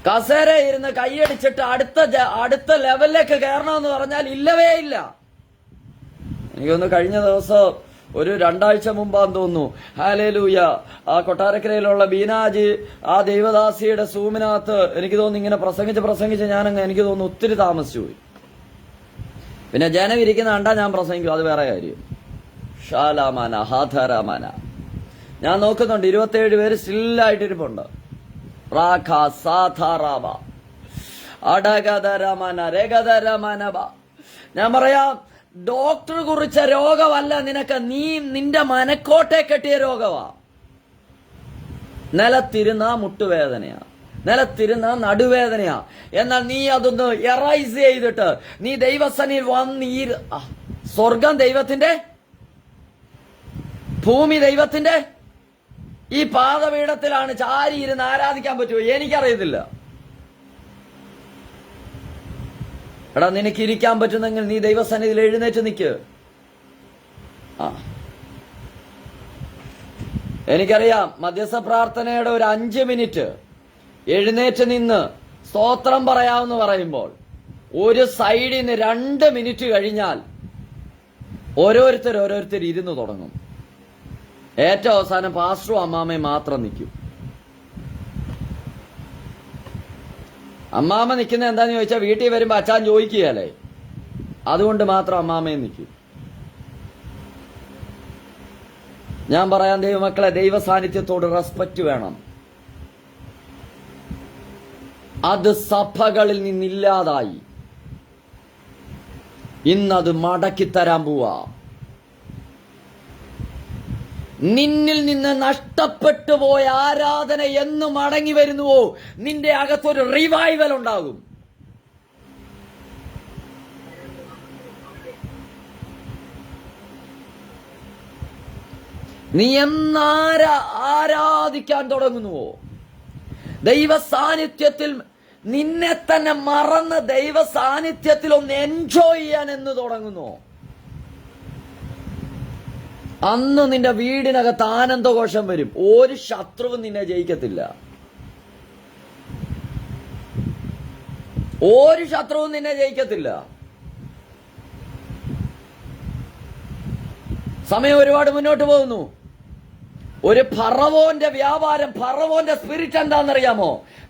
കസേര ഇരുന്ന് കൈയടിച്ചിട്ട് അടുത്ത ലെവലിലേക്ക് കയറണമെന്ന് പറഞ്ഞാൽ ഇല്ലവേ ഇല്ല. എനിക്കൊന്ന് കഴിഞ്ഞ ദിവസം ഒരു 2 ആഴ്ച മുമ്പാന്ന് തോന്നുന്നു, ഹല്ലേലൂയ, ആ കൊട്ടാരക്കരയിലുള്ള ബീനാജി ആ ദൈവദാസിയുടെ സൂമിനകത്ത് എനിക്ക് തോന്നുന്നു ഇങ്ങനെ പ്രസംഗിച്ച് ഞാനങ്ങ് എനിക്ക് തോന്നുന്നു ഒത്തിരി താമസിച്ചു പോയി. പിന്നെ ജനം ഇരിക്കുന്ന കണ്ടാ ഞാൻ പ്രസംഗിക്കും, അത് വേറെ കാര്യം. ഷാലാമാന ഹാഥരാമാന ഞാൻ നോക്കുന്നുണ്ട്, 27 പേര് സ്റ്റില്ലായിട്ടിരിപ്പുണ്ട്. റാഖ സാധാറാബ അടഗതരമന രഗതരമനബ. ഞാൻ പറയാം, ഡോക്ടർ കുറിച്ച രോഗമല്ല നിനക്ക്, നിന്റെ മനക്കോട്ടെ കെട്ടിയ രോഗമാ. നിലത്തിരുന്ന മുട്ടുവേദനയാ, നിലത്തിരുന്ന നടുവേദനയാ. എന്നാൽ നീ അതൊന്ന് എറൈസ് ചെയ്തിട്ട് നീ ദൈവസന്നിധിയിൽ വന്ന് സ്വർഗം ദൈവത്തിന്റെ, ഭൂമി ദൈവത്തിന്റെ, ഈ പാദപീഠത്തിലാണ് ചാരി ഇരുന്ന് ആരാധിക്കാൻ പറ്റുമോ? എനിക്കറിയത്തില്ല. എടാ, നിനക്ക് ഇരിക്കാൻ പറ്റുന്നെങ്കിൽ നീ ദൈവസന്നിധിയിൽ എഴുന്നേറ്റ് നിൽക്ക്. എനിക്കറിയാം, മധ്യസ്ഥ പ്രാർത്ഥനയുടെ ഒരു 5 മിനിറ്റ് എഴുന്നേറ്റ് നിന്ന് സ്തോത്രം പറയാമെന്ന് പറയുമ്പോൾ ഒരു സൈഡിൽ നിന്ന് 2 മിനിറ്റ് കഴിഞ്ഞാൽ ഓരോരുത്തർ ഇരുന്ന് തുടങ്ങും. ഏറ്റവും അവസാനം പാസ്റ്ററും അമ്മാമ്മയും മാത്രം നിൽക്കും. അമ്മാമ്മ നിൽക്കുന്ന എന്താന്ന് ചോദിച്ചാൽ വീട്ടിൽ വരുമ്പോ അച്ഛൻ ചോദിക്കുകയല്ലേ, അതുകൊണ്ട് മാത്രം അമ്മാമ്മയും നിൽക്കും. ഞാൻ പറയാം, ദൈവമക്കളെ, ദൈവ സാന്നിധ്യത്തോട് റെസ്പെക്റ്റ് വേണം. അത് സഭകളിൽ നിന്നില്ലാതായി. ഇന്നത് മടക്കിത്തരാൻ പോവാ. നിന്നിൽ നിന്ന് നഷ്ടപ്പെട്ടു പോയ ആരാധന എന്ന് മടങ്ങി വരുന്നുവോ, നിന്റെ അകത്തൊരു റിവൈവൽ ഉണ്ടാകും. നീ ആരാധിക്കാൻ തുടങ്ങുന്നുവോ, ദൈവ സാന്നിധ്യത്തിൽ നിന്നെ തന്നെ മറന്ന് ദൈവ സാന്നിധ്യത്തിൽ ഒന്ന് എൻജോയ് ചെയ്യാൻ എന്ന് തുടങ്ങുന്നു, അന്ന് നിന്റെ വീടിനകത്ത് ആനന്ദഘോഷം വരും. ഒരു ശത്രുവും നിന്നെ ജയിക്കത്തില്ല. ഒരു ശത്രുവും നിന്നെ ജയിക്കത്തില്ല. സമയം ഒരുപാട് മുന്നോട്ട് പോകുന്നു. ഒരു ഫറവോന്റെ വ്യാപാരം, ഫറവോന്റെ സ്പിരിറ്റ് എന്താണെന്നറിയാമോ?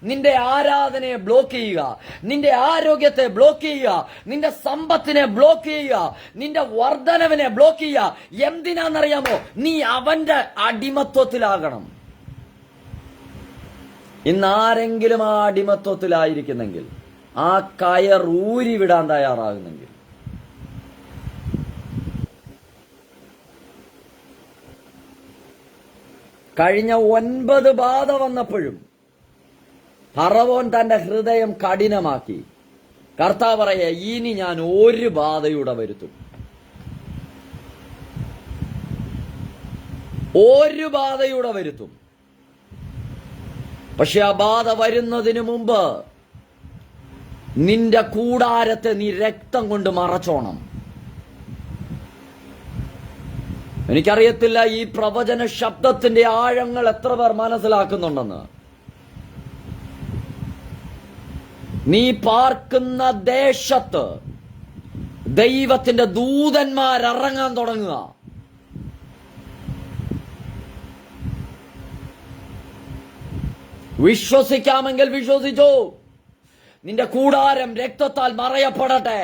നിന്റെ ആരാധനയെ ബ്ലോക്ക് ചെയ്യുക, നിന്റെ ആരോഗ്യത്തെ ബ്ലോക്ക് ചെയ്യുക, നിന്റെ സമ്പത്തിനെ ബ്ലോക്ക് ചെയ്യുക, നിന്റെ വർധനവിനെ ബ്ലോക്ക് ചെയ്യുക. എന്തിനാണെന്നറിയാമോ? നീ അവന്റെ അടിമത്വത്തിലാകണം. ഇന്നാരെങ്കിലും ആ അടിമത്വത്തിലായിരിക്കുന്നെങ്കിൽ, ആ കയർ ഊരിവിടാൻ തയ്യാറാകുന്നെങ്കിൽ, കഴിഞ്ഞ 9 ബാധ വന്നപ്പോഴും ഫറവോൻ തന്റെ ഹൃദയം കഠിനമാക്കി. കർത്താവ് പറയെ, ഇനി ഞാൻ ഒരു ബാധയുടെ വരുത്തും, ഒരു ബാധയുടെ വരുത്തും. പക്ഷെ ആ ബാധ വരുന്നതിന് മുമ്പ് നിന്റെ കൂടാരത്തെ നീ രക്തം കൊണ്ട് മറച്ചോണം. എനിക്കറിയത്തില്ല ഈ പ്രവചന ശബ്ദത്തിന്റെ ആഴങ്ങൾ എത്ര പേർ മനസ്സിലാക്കുന്നുണ്ടെന്ന്. നീ പാർക്കുന്ന ദേശത്ത് ദൈവത്തിന്റെ ദൂതന്മാരിറങ്ങാൻ തുടങ്ങുക. വിശ്വസിക്കാമെങ്കിൽ വിശ്വസിച്ചോ. നിന്റെ കൂടാരം രക്തത്താൽ മറയപ്പെടട്ടെ,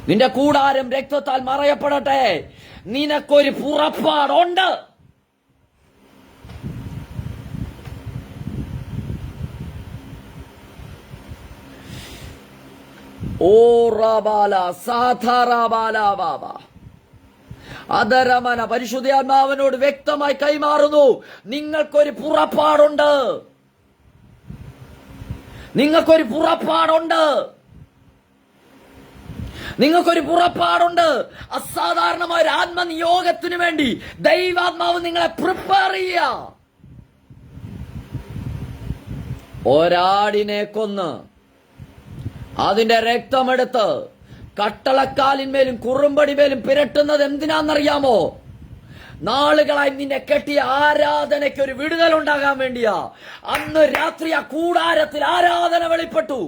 നിന്റെ കൂടാരം രക്തത്താൽ മറയപ്പെടട്ടെ. നിനക്കൊരു പുറപ്പാടുണ്ട്. ഓ റാബാല സാധാറാബാല ബാബ അതരമന പരിശുദ്ധാത്മാവിനോട് വ്യക്തമായി കൈമാറുന്നു. നിങ്ങൾക്കൊരു പുറപ്പാടുണ്ട്. നിങ്ങൾക്കൊരു പുറപ്പാടുണ്ട്. നിങ്ങൾക്കൊരു പുറപ്പാടുണ്ട്. അസാധാരണമായ ഒരു ആത്മനിയോഗത്തിനു വേണ്ടി ദൈവാത്മാവ് നിങ്ങളെ പ്രിപ്പയർ ചെയ്യുക. ഒരാടിനെ കൊന്ന് അതിന്റെ രക്തമെടുത്ത് കട്ടളക്കാലിന്മേലും കുറുമ്പടിമേലും പിരട്ടുന്നത് എന്തിനാണെന്നറിയാമോ? നാളുകളായി നിന്നെ കെട്ടിയ ആരാധനയ്ക്ക് ഒരു വിടുതൽ ഉണ്ടാകാൻ വേണ്ടിയാ. അന്ന് രാത്രി ആ കൂടാരത്തിൽ ആരാധന വെളിപ്പെട്ടു.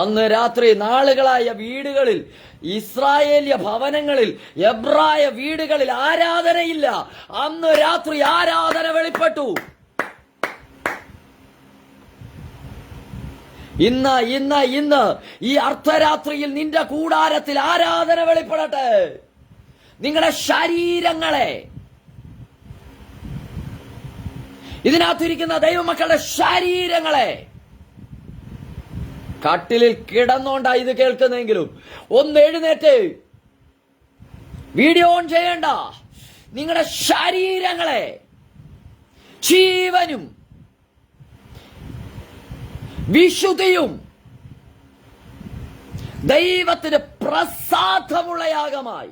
അന്ന് രാത്രി നാളുകളായ വീടുകളിൽ, ഇസ്രായേലിയ ഭവനങ്ങളിൽ, എബ്രായ വീടുകളിൽ ആരാധനയില്ല. അന്ന് രാത്രി ആരാധന വെളിപ്പെട്ടു. ഇന്ന് ഈ അർദ്ധരാത്രിയിൽ നിന്റെ കൂടാരത്തിൽ ആരാധന വെളിപ്പെടട്ടെ. നിങ്ങളുടെ ശരീരങ്ങളെ, ഇതിനകത്തിരിക്കുന്ന ദൈവമക്കളുടെ ശരീരങ്ങളെ, കട്ടിലിൽ കിടന്നോണ്ടാ ഇത് കേൾക്കുന്നെങ്കിലും ഒന്ന് എഴുന്നേറ്റ്, വീഡിയോ ഓൺ ചെയ്യണ്ട, നിങ്ങളുടെ ശരീരങ്ങളെ ജീവനും വിശുദ്ധിയും ദൈവത്തിന് പ്രസാദമുള്ള യാഗമായി.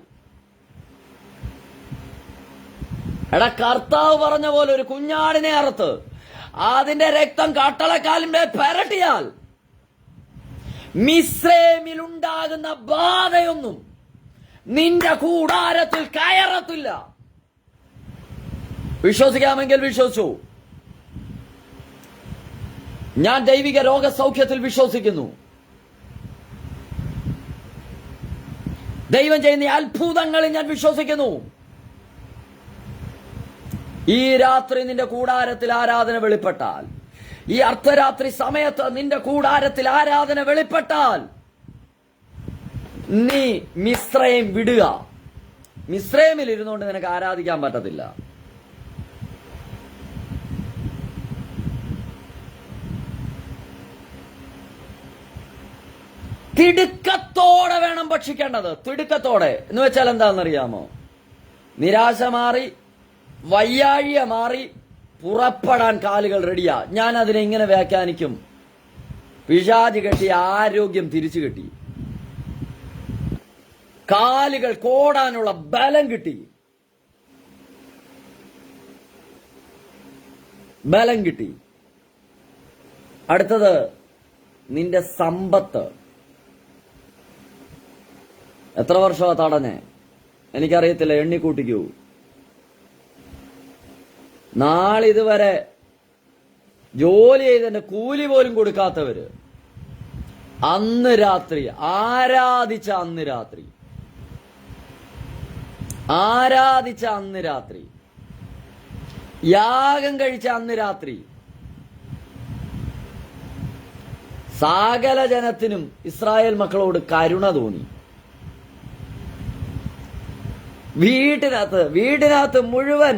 കർത്താവ് പറഞ്ഞ പോലെ ഒരു കുഞ്ഞാടിനെ അറുത്ത് അതിന്റെ രക്തം കട്ടളക്കാലിന്റെ പെരട്ടിയാൽ മിസ്രൈമിലുണ്ടാകുന്ന ബാധയൊന്നും നിന്റെ കൂടാരത്തിൽ കയറത്തില്ല. വിശ്വസിക്കാമെങ്കിൽ വിശ്വസിച്ചു. ഞാൻ ദൈവിക രോഗസൗഖ്യത്തിൽ വിശ്വസിക്കുന്നു. ദൈവം ചെയ്യുന്ന അത്ഭുതങ്ങളിൽ ഞാൻ വിശ്വസിക്കുന്നു. ഈ രാത്രി നിന്റെ കൂടാരത്തിൽ ആരാധന വെളിപ്പെട്ടാൽ, ഈ അർദ്ധരാത്രി സമയത്ത് നിന്റെ കൂടാരത്തിൽ ആരാധന വെളിപ്പെട്ടാൽ, നീ മിസ്രൈം വിടുക. മിസ്രൈമിൽ ഇരുന്നുകൊണ്ട് നിനക്ക് ആരാധിക്കാൻ പറ്റത്തില്ല. തിടുക്കത്തോടെ വേണം ഭക്ഷിക്കേണ്ടത്. തിടുക്കത്തോടെ എന്ന് വെച്ചാൽ എന്താണെന്നറിയാമോ? നിരാശ മാറി, വയ്യാഴിയ മാറി, പുറപ്പെടാൻ കാലുകൾ റെഡിയാ. ഞാൻ അതിനെ ഇങ്ങനെ വ്യാഖ്യാനിക്കും: പിശാച് കെട്ടി ആരോഗ്യം തിരിച്ചു കിട്ടി, കാലുകൾ കോടാനുള്ള ബലം കിട്ടി, ബലം കിട്ടി. അടുത്തത് നിന്റെ സമ്പത്ത്. എത്ര വർഷമാ തടഞ്ഞേ? എനിക്കറിയത്തില്ല, എണ്ണിക്കൂട്ടിക്കൂ. നാളിതുവരെ ജോലി ചെയ്തതിന്റെ കൂലി പോലും കൊടുക്കാത്തവര് അന്ന് രാത്രി ആരാധിച്ച അന്ന് രാത്രി യാഗം കഴിച്ച അന്ന് രാത്രി സകല ജനത്തിനും ഇസ്രായേൽ മക്കളോട് കരുണ തോന്നി. വീട്ടിനകത്ത് മുഴുവൻ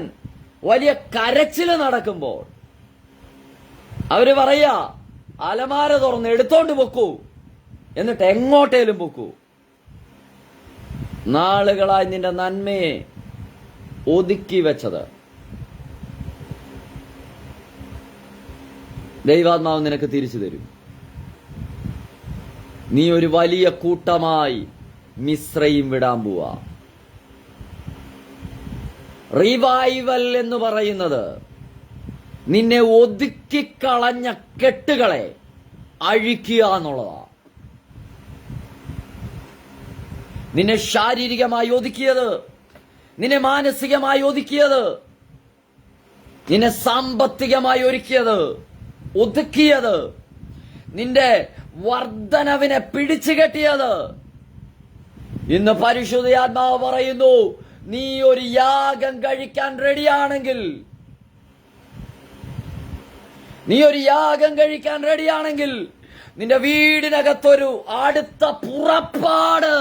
വലിയ കരച്ചില് നടക്കുമ്പോൾ അവര് പറയാ, അലമാര തുറന്ന് എടുത്തോണ്ട് പൊക്കൂ, എന്നിട്ട് എങ്ങോട്ടേലും പൊക്കൂ. നാളുകളായി നിന്റെ നന്മയെ ഒതുക്കി വെച്ചത് ദൈവാത്മാവ് നിനക്ക് തിരിച്ചു തരും. നീ ഒരു വലിയ കൂട്ടമായി മിസ്രൈം വിടാൻ പോവാ. റിവൈവൽ എന്ന് പറയുന്നത് നിന്നെ ഒതുക്കിക്കളഞ്ഞ കെട്ടുകളെ അഴിക്കുക എന്നുള്ളതാ. നിന്നെ ശാരീരികമായി ഒതുക്കിയത്, നിന്നെ മാനസികമായി ഒതുക്കിയത്, നിന്നെ സാമ്പത്തികമായി ഒതുക്കിയത്, നിന്റെ വർധനവിനെ പിടിച്ചു കെട്ടിയത്, ഇന്ന് പരിശുദ്ധാത്മാവ് പറയുന്നു, നീ ഒരു യാഗം കഴിക്കാൻ റെഡിയാണെങ്കിൽ, നിന്റെ വീടിനകത്തൊരു അടുത്ത പുറപ്പാട്,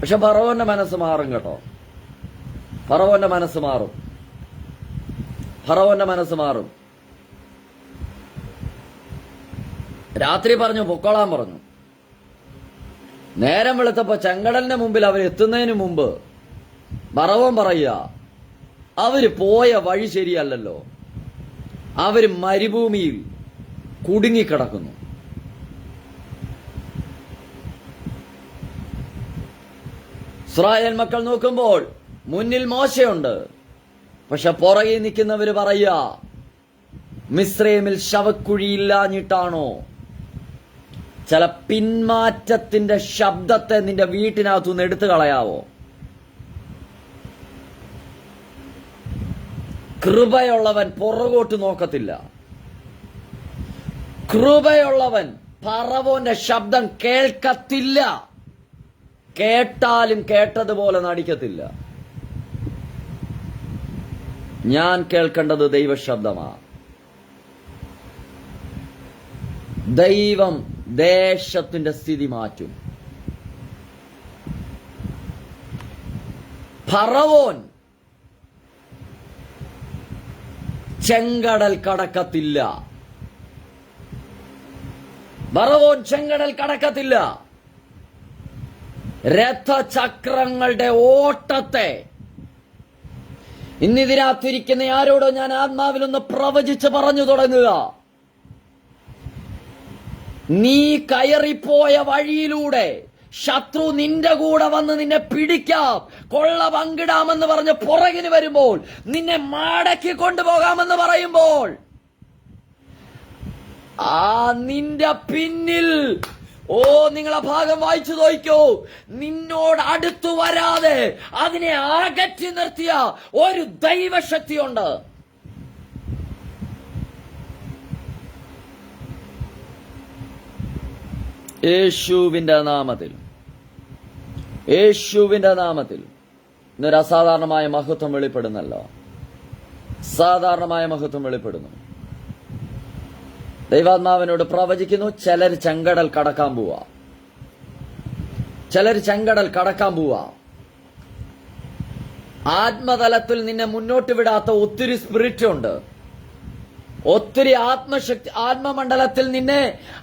പക്ഷെ ഫറവോന്റെ മനസ്സ് മാറും കേട്ടോ. ഫറവോന്റെ മനസ്സ് മാറും. ഫറവോന്റെ മനസ്സ് മാറും. രാത്രി പറഞ്ഞു, പൊക്കോളാൻ പറഞ്ഞു. നേരം വെളുത്തപ്പോ ചെങ്കടലിന്റെ മുമ്പിൽ അവരെത്തുന്നതിന് മുമ്പ് ഫറവോൻ പറയുക, അവര് പോയ വഴി ശരിയല്ലല്ലോ, അവര് മരുഭൂമിയിൽ കുടുങ്ങിക്കിടക്കുന്നു. ഇസ്രായേൽ മക്കൾ നോക്കുമ്പോൾ മുന്നിൽ മോശയുണ്ട്, പക്ഷെ പുറകിൽ നിൽക്കുന്നവര് പറയുക, മിസ്രൈമിൽ ശവക്കുഴിയില്ലാഞ്ഞിട്ടാണോ? ചില പിന്മാറ്റത്തിന്റെ ശബ്ദത്തെ നിന്റെ വീട്ടിനകത്തുനിന്ന് എടുത്തു കളയാവോ? കൃപയുള്ളവൻ പുറകോട്ട് നോക്കത്തില്ല. കൃപയുള്ളവൻ ഫറവോന്റെ ശബ്ദം കേൾക്കത്തില്ല. കേട്ടാലും കേട്ടതുപോലെ നടിക്കത്തില്ല. ഞാൻ കേൾക്കേണ്ടത് ദൈവശബ്ദമാണ്. ദൈവം ദേശത്തിന്റെ സ്ഥിതി മാറ്റും. ഫറവോൻ ചെങ്കടൽ കടക്കത്തില്ല. ഫറവോൻ ചെങ്കടൽ കടക്കത്തില്ല. രഥചക്രങ്ങളുടെ ഓട്ടത്തെ ഇന്നിതിനകത്തിരിക്കുന്ന ആരോടോ ഞാൻ ആത്മാവിലൊന്ന് പ്രവചിച്ച് പറഞ്ഞു തുടങ്ങുക. നീ കയറിപ്പോയ വഴിയിലൂടെ ശത്രു നിന്റെ കൂടെ വന്ന് നിന്നെ പിടിക്കാം, കൊള്ള പങ്കിടാമെന്ന് പറഞ്ഞ് പുറകിന് വരുമ്പോൾ, നിന്നെ മടക്കി കൊണ്ടുപോകാമെന്ന് പറയുമ്പോൾ, നിന്റെ പിന്നിൽ നിങ്ങളെ ഭാഗം വായിച്ചു നോക്കൂ, നിന്നോട് അടുത്തു വരാതെ അതിനെ അകറ്റി നിർത്തിയ ഒരു ദൈവശക്തിയുണ്ട്. യേശുവിന്റെ നാമത്തിൽ, യേശുവിന്റെ നാമത്തിൽ ഇന്നൊരു അസാധാരണമായ മഹത്വം വെളിപ്പെടുന്നല്ലോ. സാധാരണമായ മഹത്വം വെളിപ്പെടുന്നു. ദൈവാത്മാവിനോട് പ്രവചിക്കുന്നു, ചിലർ ചെങ്കടൽ കടക്കാൻ പോവാ. ചിലർ ചെങ്കടൽ കടക്കാൻ പോവാ. ആത്മതലത്തിൽ നിന്നെ മുന്നോട്ട് വിടാത്ത ഒത്തിരി സ്പിരിറ്റ് ഉണ്ട്. ഒത്തിരി ആത്മശക്തി, ആത്മമണ്ഡലത്തിൽ നിന്നെ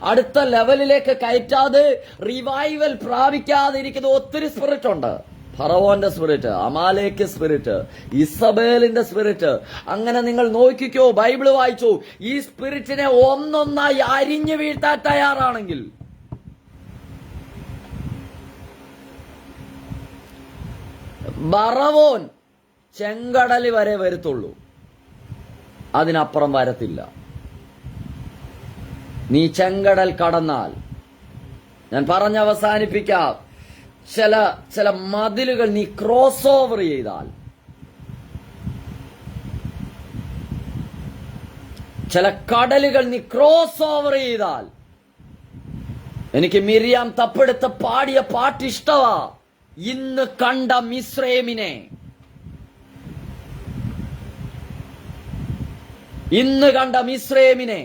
അടുത്ത ലെവലിലേക്ക് കയറ്റാതെ റിവൈവൽ പ്രാപിക്കാതിരിക്കുന്ന ഒത്തിരി സ്പിരിറ്റ് ഉണ്ട്. ഫറവോന്റെ സ്പിരിറ്റ്, അമാലേക്ക് സ്പിരിറ്റ്, ഇസബേലിന്റെ സ്പിരിറ്റ്. അങ്ങനെ നിങ്ങൾ നോക്കിക്കോ, ബൈബിള് വായിച്ചോ. ഈ സ്പിരിറ്റിനെ ഒന്നൊന്നായി അരിഞ്ഞു വീഴ്ത്താൻ തയ്യാറാണെങ്കിൽ ഫറവോൻ ചെങ്കടൽ വരെ വരത്തുള്ളൂ, അതിനപ്പുറം വരത്തില്ല. നീ ചെങ്കടൽ കടന്നാൽ, ഞാൻ പറഞ്ഞവസാനിപ്പിക്കാം, ചില മതിലുകൾ നീ ക്രോസ് ഓവർ ചെയ്താൽ, ചില കടലുകൾ നീ ക്രോസ് ഓവർ ചെയ്താൽ, എനിക്ക് മിരിയാം തപ്പെടുത്ത് പാടിയ പാട്ട് ഇഷ്ടവാ. ഇന്ന് കണ്ട മിസ്രൈമിനെ, ഇന്ന് കണ്ട മിസ്രൈമിനെ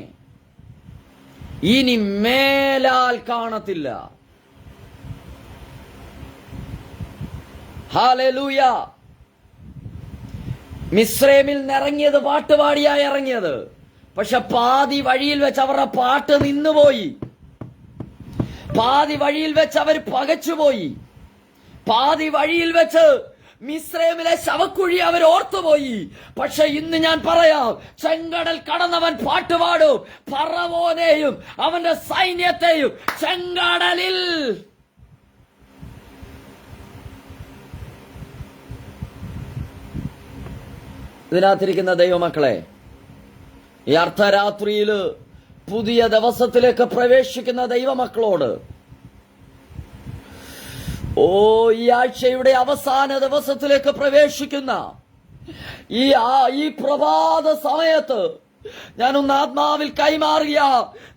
ഇനി മേലാൽ കാണത്തില്ല. ഹല്ലേലൂയ. മിസ്രൈമിൽ നിറങ്ങിയത് പാട്ടുപാടിയാ ഇറങ്ങിയത്, പക്ഷെ പാതി വഴിയിൽ വെച്ച് അവരുടെ പാട്ട് നിന്നുപോയി. പാതി വഴിയിൽ വെച്ച് അവർ പകച്ചുപോയി. പാതി വഴിയിൽ വെച്ച് മിസ്രൈമിലെ ശവക്കുഴി അവർ ഓർത്തുപോയി. പക്ഷെ ഇന്ന് ഞാൻ പറയാം, ചെങ്കടൽ കടന്നവൻ പാട്ടുപാടും. ഫറവോനെയും അവന്റെ സൈന്യത്തെയും ചെങ്കടലിൽ ഇതിനകത്തിരിക്കുന്ന ദൈവമക്കളെ, ഈ അർദ്ധരാത്രിയില് പുതിയ ദിവസത്തിലേക്ക് പ്രവേശിക്കുന്ന ദൈവമക്കളോട്, ഈ ആഴ്ചയുടെ അവസാന ദിവസത്തിലേക്ക് പ്രവേശിക്കുന്ന ഈ പ്രഭാത സമയത്ത് ഞാനൊന്ന് ആത്മാവിൽ കൈമാറിയ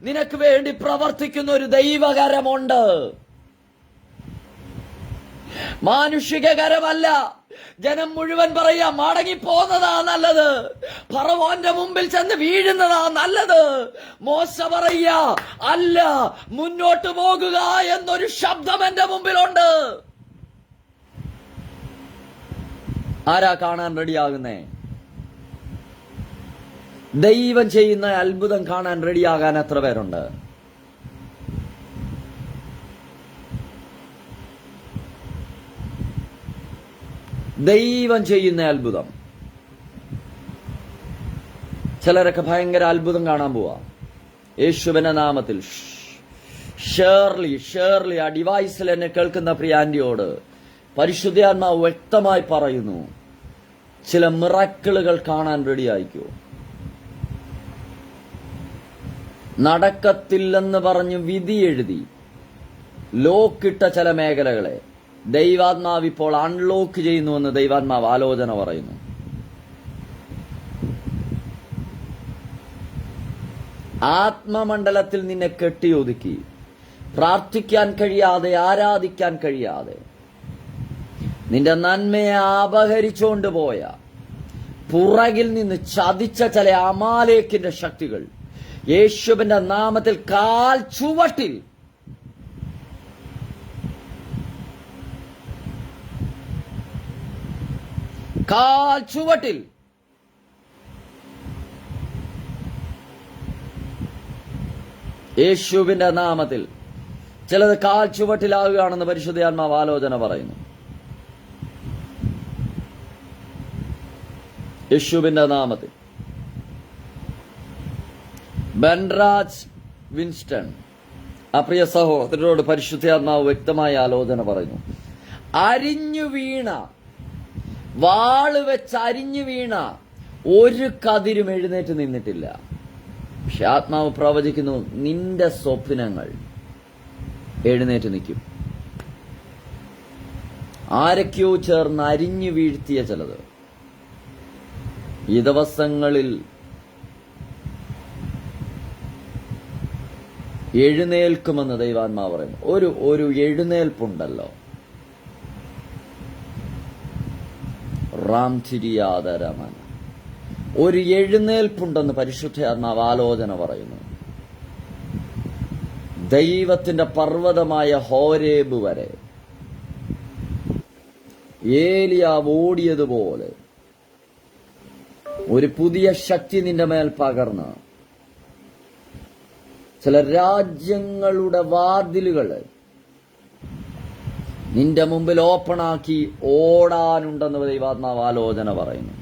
നിനക്ക് വേണ്ടി പ്രവർത്തിക്കുന്ന ഒരു ദൈവകരമുണ്ട്. മാനുഷിക കരമല്ല. ജനം മുഴുവൻ പറയാ മടങ്ങിപ്പോന്നതാ നല്ലത്, ഫറവോന്റെ മുമ്പിൽ ചെന്ന് വീഴുന്നതാ നല്ലത്. മോശ പറയാ അല്ല, മുന്നോട്ട് പോകുക എന്നൊരു ശബ്ദം എന്റെ മുമ്പിലുണ്ട്. ആരാ കാണാൻ റെഡിയാകുന്നേ? ദൈവം ചെയ്യുന്ന അത്ഭുതം കാണാൻ റെഡിയാകാൻ എത്ര പേരുണ്ട്? ദൈവം ചെയ്യുന്ന അത്ഭുതം. ചിലരൊക്കെ ഭയങ്കര അത്ഭുതം കാണാൻ പോവാ യേശുവിന്റെ നാമത്തിൽ. ഷേർലി ആ ഡിവൈസിൽ എന്നെ കേൾക്കുന്ന പ്രിയാന്റിയോട് പരിശുദ്ധാത്മാവ് വ്യക്തമായി പറയുന്നു, ചില മിറക്കിളുകൾ കാണാൻ റെഡിയായിക്കോ. നടക്കത്തില്ലെന്ന് പറഞ്ഞു വിധി എഴുതി ലോക്കിട്ട ചില മേഖലകളെ ദൈവാത്മാവ് ഇപ്പോൾ അൺലോക്ക് ചെയ്യുന്നുവെന്ന് ദൈവാത്മാവ് ആലോചന പറയുന്നു. ആത്മമണ്ഡലത്തിൽ നിന്നെ കെട്ടിയൊതുക്കി പ്രാർത്ഥിക്കാൻ കഴിയാതെ, ആരാധിക്കാൻ കഴിയാതെ, നിന്റെ നന്മയെ അപഹരിച്ചുകൊണ്ട് പോയ, പുറകിൽ നിന്ന് ചതിച്ച ചില അമാലേക്കിന്റെ ശക്തികൾ യേശുവിന്റെ നാമത്തിൽ കാൽ ചുവട്ടിൽ യേശുവിന്റെ നാമത്തിൽ ചിലത് കാൽ ചുവട്ടിലാവുകയാണെന്ന് പരിശുദ്ധാത്മാവ് ആലോചന പറയുന്നു. യേശുവിന്റെ നാമത്തിൽ. ബെൻരാജ് വിൻസ്റ്റൺ, ആ പ്രിയ സഹോദരനോട് പരിശുദ്ധാത്മാവ് വ്യക്തമായ ആലോചന പറയുന്നു. അരിഞ്ഞു വീണ, വാള് വെച്ച് അരിഞ്ഞു വീണ ഒരു കതിരും എഴുന്നേറ്റ് നിന്നിട്ടില്ല. പക്ഷെ ആത്മാവ് പ്രവചിക്കുന്നു, നിന്റെ സ്വപ്നങ്ങൾ എഴുന്നേറ്റ് നിൽക്കും. ആരൊക്കെയോ ചേർന്ന് അരിഞ്ഞു വീഴ്ത്തിയ ചിലത് ഈ ദിവസങ്ങളിൽ എഴുന്നേൽക്കുമെന്ന് ദൈവാത്മാവ് പറയുന്നു. ഒരു എഴുന്നേൽപ്പുണ്ടല്ലോ. റാംതിരിയാദരമന, ഒരു എഴുന്നേൽപ്പുണ്ടെന്ന് പരിശുദ്ധാത്മാവ് ആലോചന പറയുന്നു. ദൈവത്തിന്റെ പർവ്വതമായ ഹോരേബ് വരെ ഏലിയാവ് ഓടിയതുപോലെ ഒരു പുതിയ ശക്തി നിന്റെ മേൽ പകർന്ന് ചില രാജ്യങ്ങളുടെ വാതിലുകൾ നിന്റെ മുമ്പിൽ ഓപ്പണാക്കി ഓടാനുണ്ടെന്ന് ദൈവാത്മാവ് ആലോചന പറയുന്നു.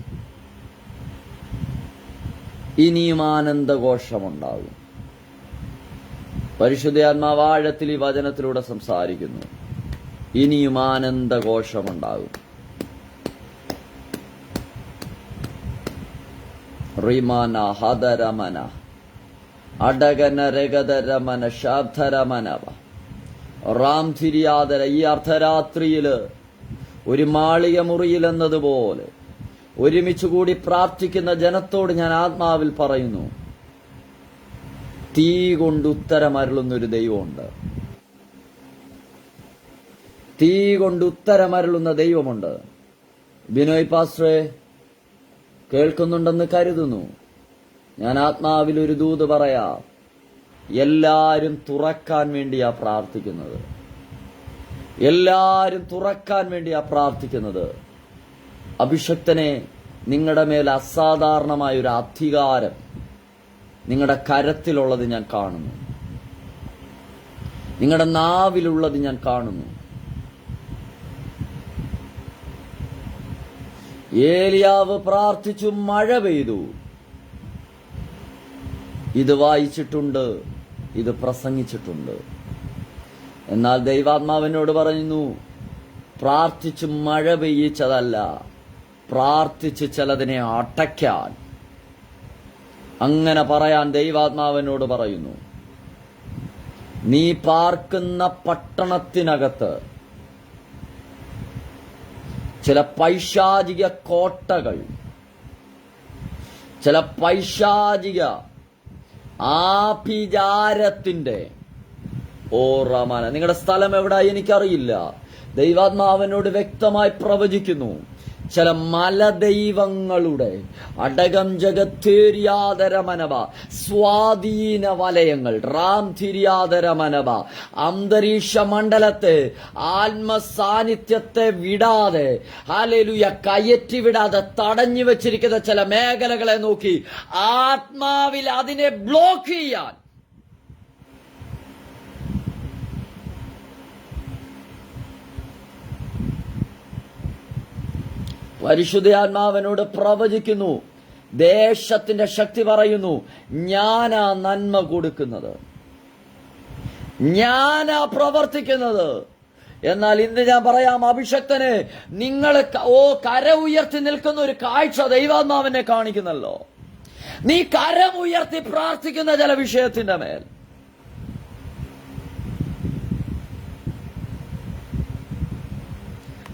ഇനിയും ആനന്ദഘോഷമുണ്ടാകും. പരിശുദ്ധാത്മാവ് ആഴത്തിൽ ഈ വചനത്തിലൂടെ സംസാരിക്കുന്നു. ഇനിയും ആനന്ദഘോഷമുണ്ടാകും. റിമാന ഹദരമന അടകന രഗതരമന ശാബ്ദരമനവ റാംതിരിയാദര. ഈ അർദ്ധരാത്രിയില് ഒരു മാളിക മുറിയിലെന്നതുപോലെ ഒരുമിച്ച് കൂടി പ്രാർത്ഥിക്കുന്ന ജനത്തോട് ഞാൻ ആത്മാവിൽ പറയുന്നു, തീ കൊണ്ട് ഉത്തരമരുളുന്നൊരു ദൈവമുണ്ട്. തീ കൊണ്ട് ഉത്തരമരുളുന്ന ദൈവമുണ്ട്. ബിനോയ് പാസ്റ്ററെ കേൾക്കുന്നുണ്ടെന്ന് കരുതുന്നു. ഞാൻ ആത്മാവിൽ ഒരു ദൂത് പറയാം. എല്ലാരും തുറക്കാൻ വേണ്ടിയാ പ്രാർത്ഥിക്കുന്നത്. എല്ലാരും തുറക്കാൻ വേണ്ടിയാ പ്രാർത്ഥിക്കുന്നത്. അഭിഷക്തനെ, നിങ്ങളുടെ മേൽ അസാധാരണമായ ഒരു അധികാരം നിങ്ങളുടെ കരത്തിലുള്ളത് ഞാൻ കാണുന്നു. നിങ്ങളുടെ നാവിലുള്ളത് ഞാൻ കാണുന്നു. ഏലിയാവ് പ്രാർത്ഥിച്ചു, മഴ പെയ്തു. ഇത് വായിച്ചിട്ടുണ്ട്, ഇത് പ്രസംഗിച്ചിട്ടുണ്ട്. എന്നാൽ ദൈവാത്മാവിനോട് പറയുന്നു, പ്രാർത്ഥിച്ച് മഴ പെയ്യിച്ചതല്ല, പ്രാർത്ഥിച്ച് ചിലതിനെ അടയ്ക്കാൻ. അങ്ങനെ പറയാൻ ദൈവാത്മാവിനോട് പറയുന്നു. നീ പാർക്കുന്ന പട്ടണത്തിനകത്ത് ചില പൈശാചിക കോട്ടകൾ, ചില പൈശാചിക ആഭിചാരത്തിന്റെ ഓറമാന. നിങ്ങളുടെ സ്ഥലം എവിടെ എനിക്കറിയില്ല. ദൈവാത്മാവിനോട് വ്യക്തമായി പ്രവചിക്കുന്നു, ചില മലദൈവങ്ങളുടെ അടകം ജഗത്തേരിയാതരമനവ സ്വാധീന വലയങ്ങൾ റാം തിരിയാതരമനവ അന്തരീക്ഷ മണ്ഡലത്തെ ആത്മസാന്നിധ്യത്തെ വിടാതെ ഹല്ലേലൂയ കയറ്റി വിടാതെ തടഞ്ഞു വെച്ചിരിക്കുന്ന ചില മേഖലകളെ നോക്കി ആത്മാവിൽ അതിനെ ബ്ലോക്ക് ചെയ്യാൻ പരിശുദ്ധാത്മാവിനോട് പ്രവചിക്കുന്നു. ദേശത്തിന്റെ ശക്തി പറയുന്നു, ഞാനാ നന്മ കൊടുക്കുന്നത്, ഞാനാ പ്രവർത്തിക്കുന്നത്. എന്നാൽ ഇന്ന് ഞാൻ പറയാം, അഭിഷക്തന് നിങ്ങൾ കര ഉയർത്തി നിൽക്കുന്ന ഒരു കാഴ്ച ദൈവാത്മാവിനെ കാണിക്കുന്നല്ലോ. നീ കരം ഉയർത്തി പ്രാർത്ഥിക്കുന്ന ചില വിഷയത്തിന്റെ മേൽ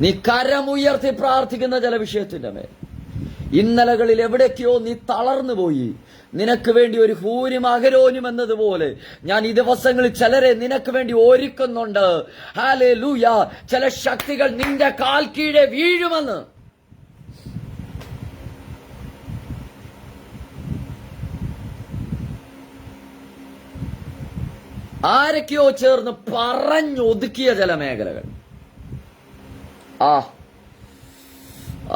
നീ കരമുയർത്തി പ്രാർത്ഥിക്കുന്ന ചില വിഷയത്തിന്റെ മേൽ ഇന്നലകളിൽ എവിടേക്കോ നീ തളർന്നു പോയി. നിനക്ക് വേണ്ടി ഒരു ഹൂരും അഹരോനും എന്നതുപോലെ ഞാൻ ഈ ദിവസങ്ങളിൽ ചിലരെ നിനക്ക് വേണ്ടി ഒരുക്കുന്നുണ്ട്. ഹല്ലേലൂയ. ചില ശക്തികൾ നിന്റെ കാൽ കീഴെ വീഴുമെന്ന് ആരൊക്കെയോ ചേർന്ന് പറഞ്ഞൊതുക്കിയ ചില മേഖലകൾ.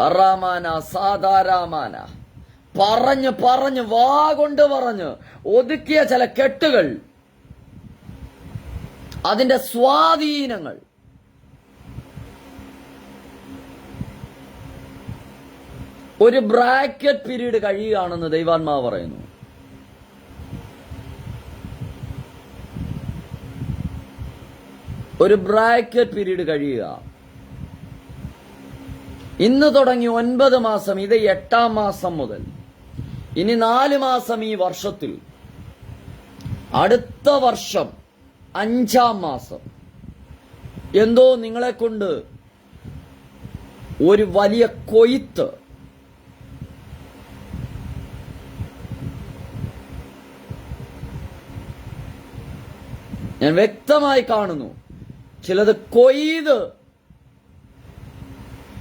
അറാമാന സാധാരാമാന പറഞ്ഞ് വാ കൊണ്ട് പറഞ്ഞ് ഒതുക്കിയ ചില കെട്ടുകൾ, അതിന്റെ സ്വാധീനങ്ങൾ ഒരു ബ്രാക്കറ്റ് പീരീഡ് കഴിയുകയാണെന്ന് ദൈവാത്മാവ് പറയുന്നു. ഒരു ബ്രാക്കറ്റ് പീരീഡ് കഴിയുക. ഇന്ന് തുടങ്ങി 9 മാസം, ഇത് 8ാം മാസം മുതൽ ഇനി 4 മാസം ഈ വർഷത്തിൽ, അടുത്ത വർഷം 5ാം മാസം എന്തോ നിങ്ങളെ കൊണ്ട് ഒരു വലിയ കൊയ്ത്ത് ഞാൻ വ്യക്തമായി കാണുന്നു. ചിലത് കൊയ്ത്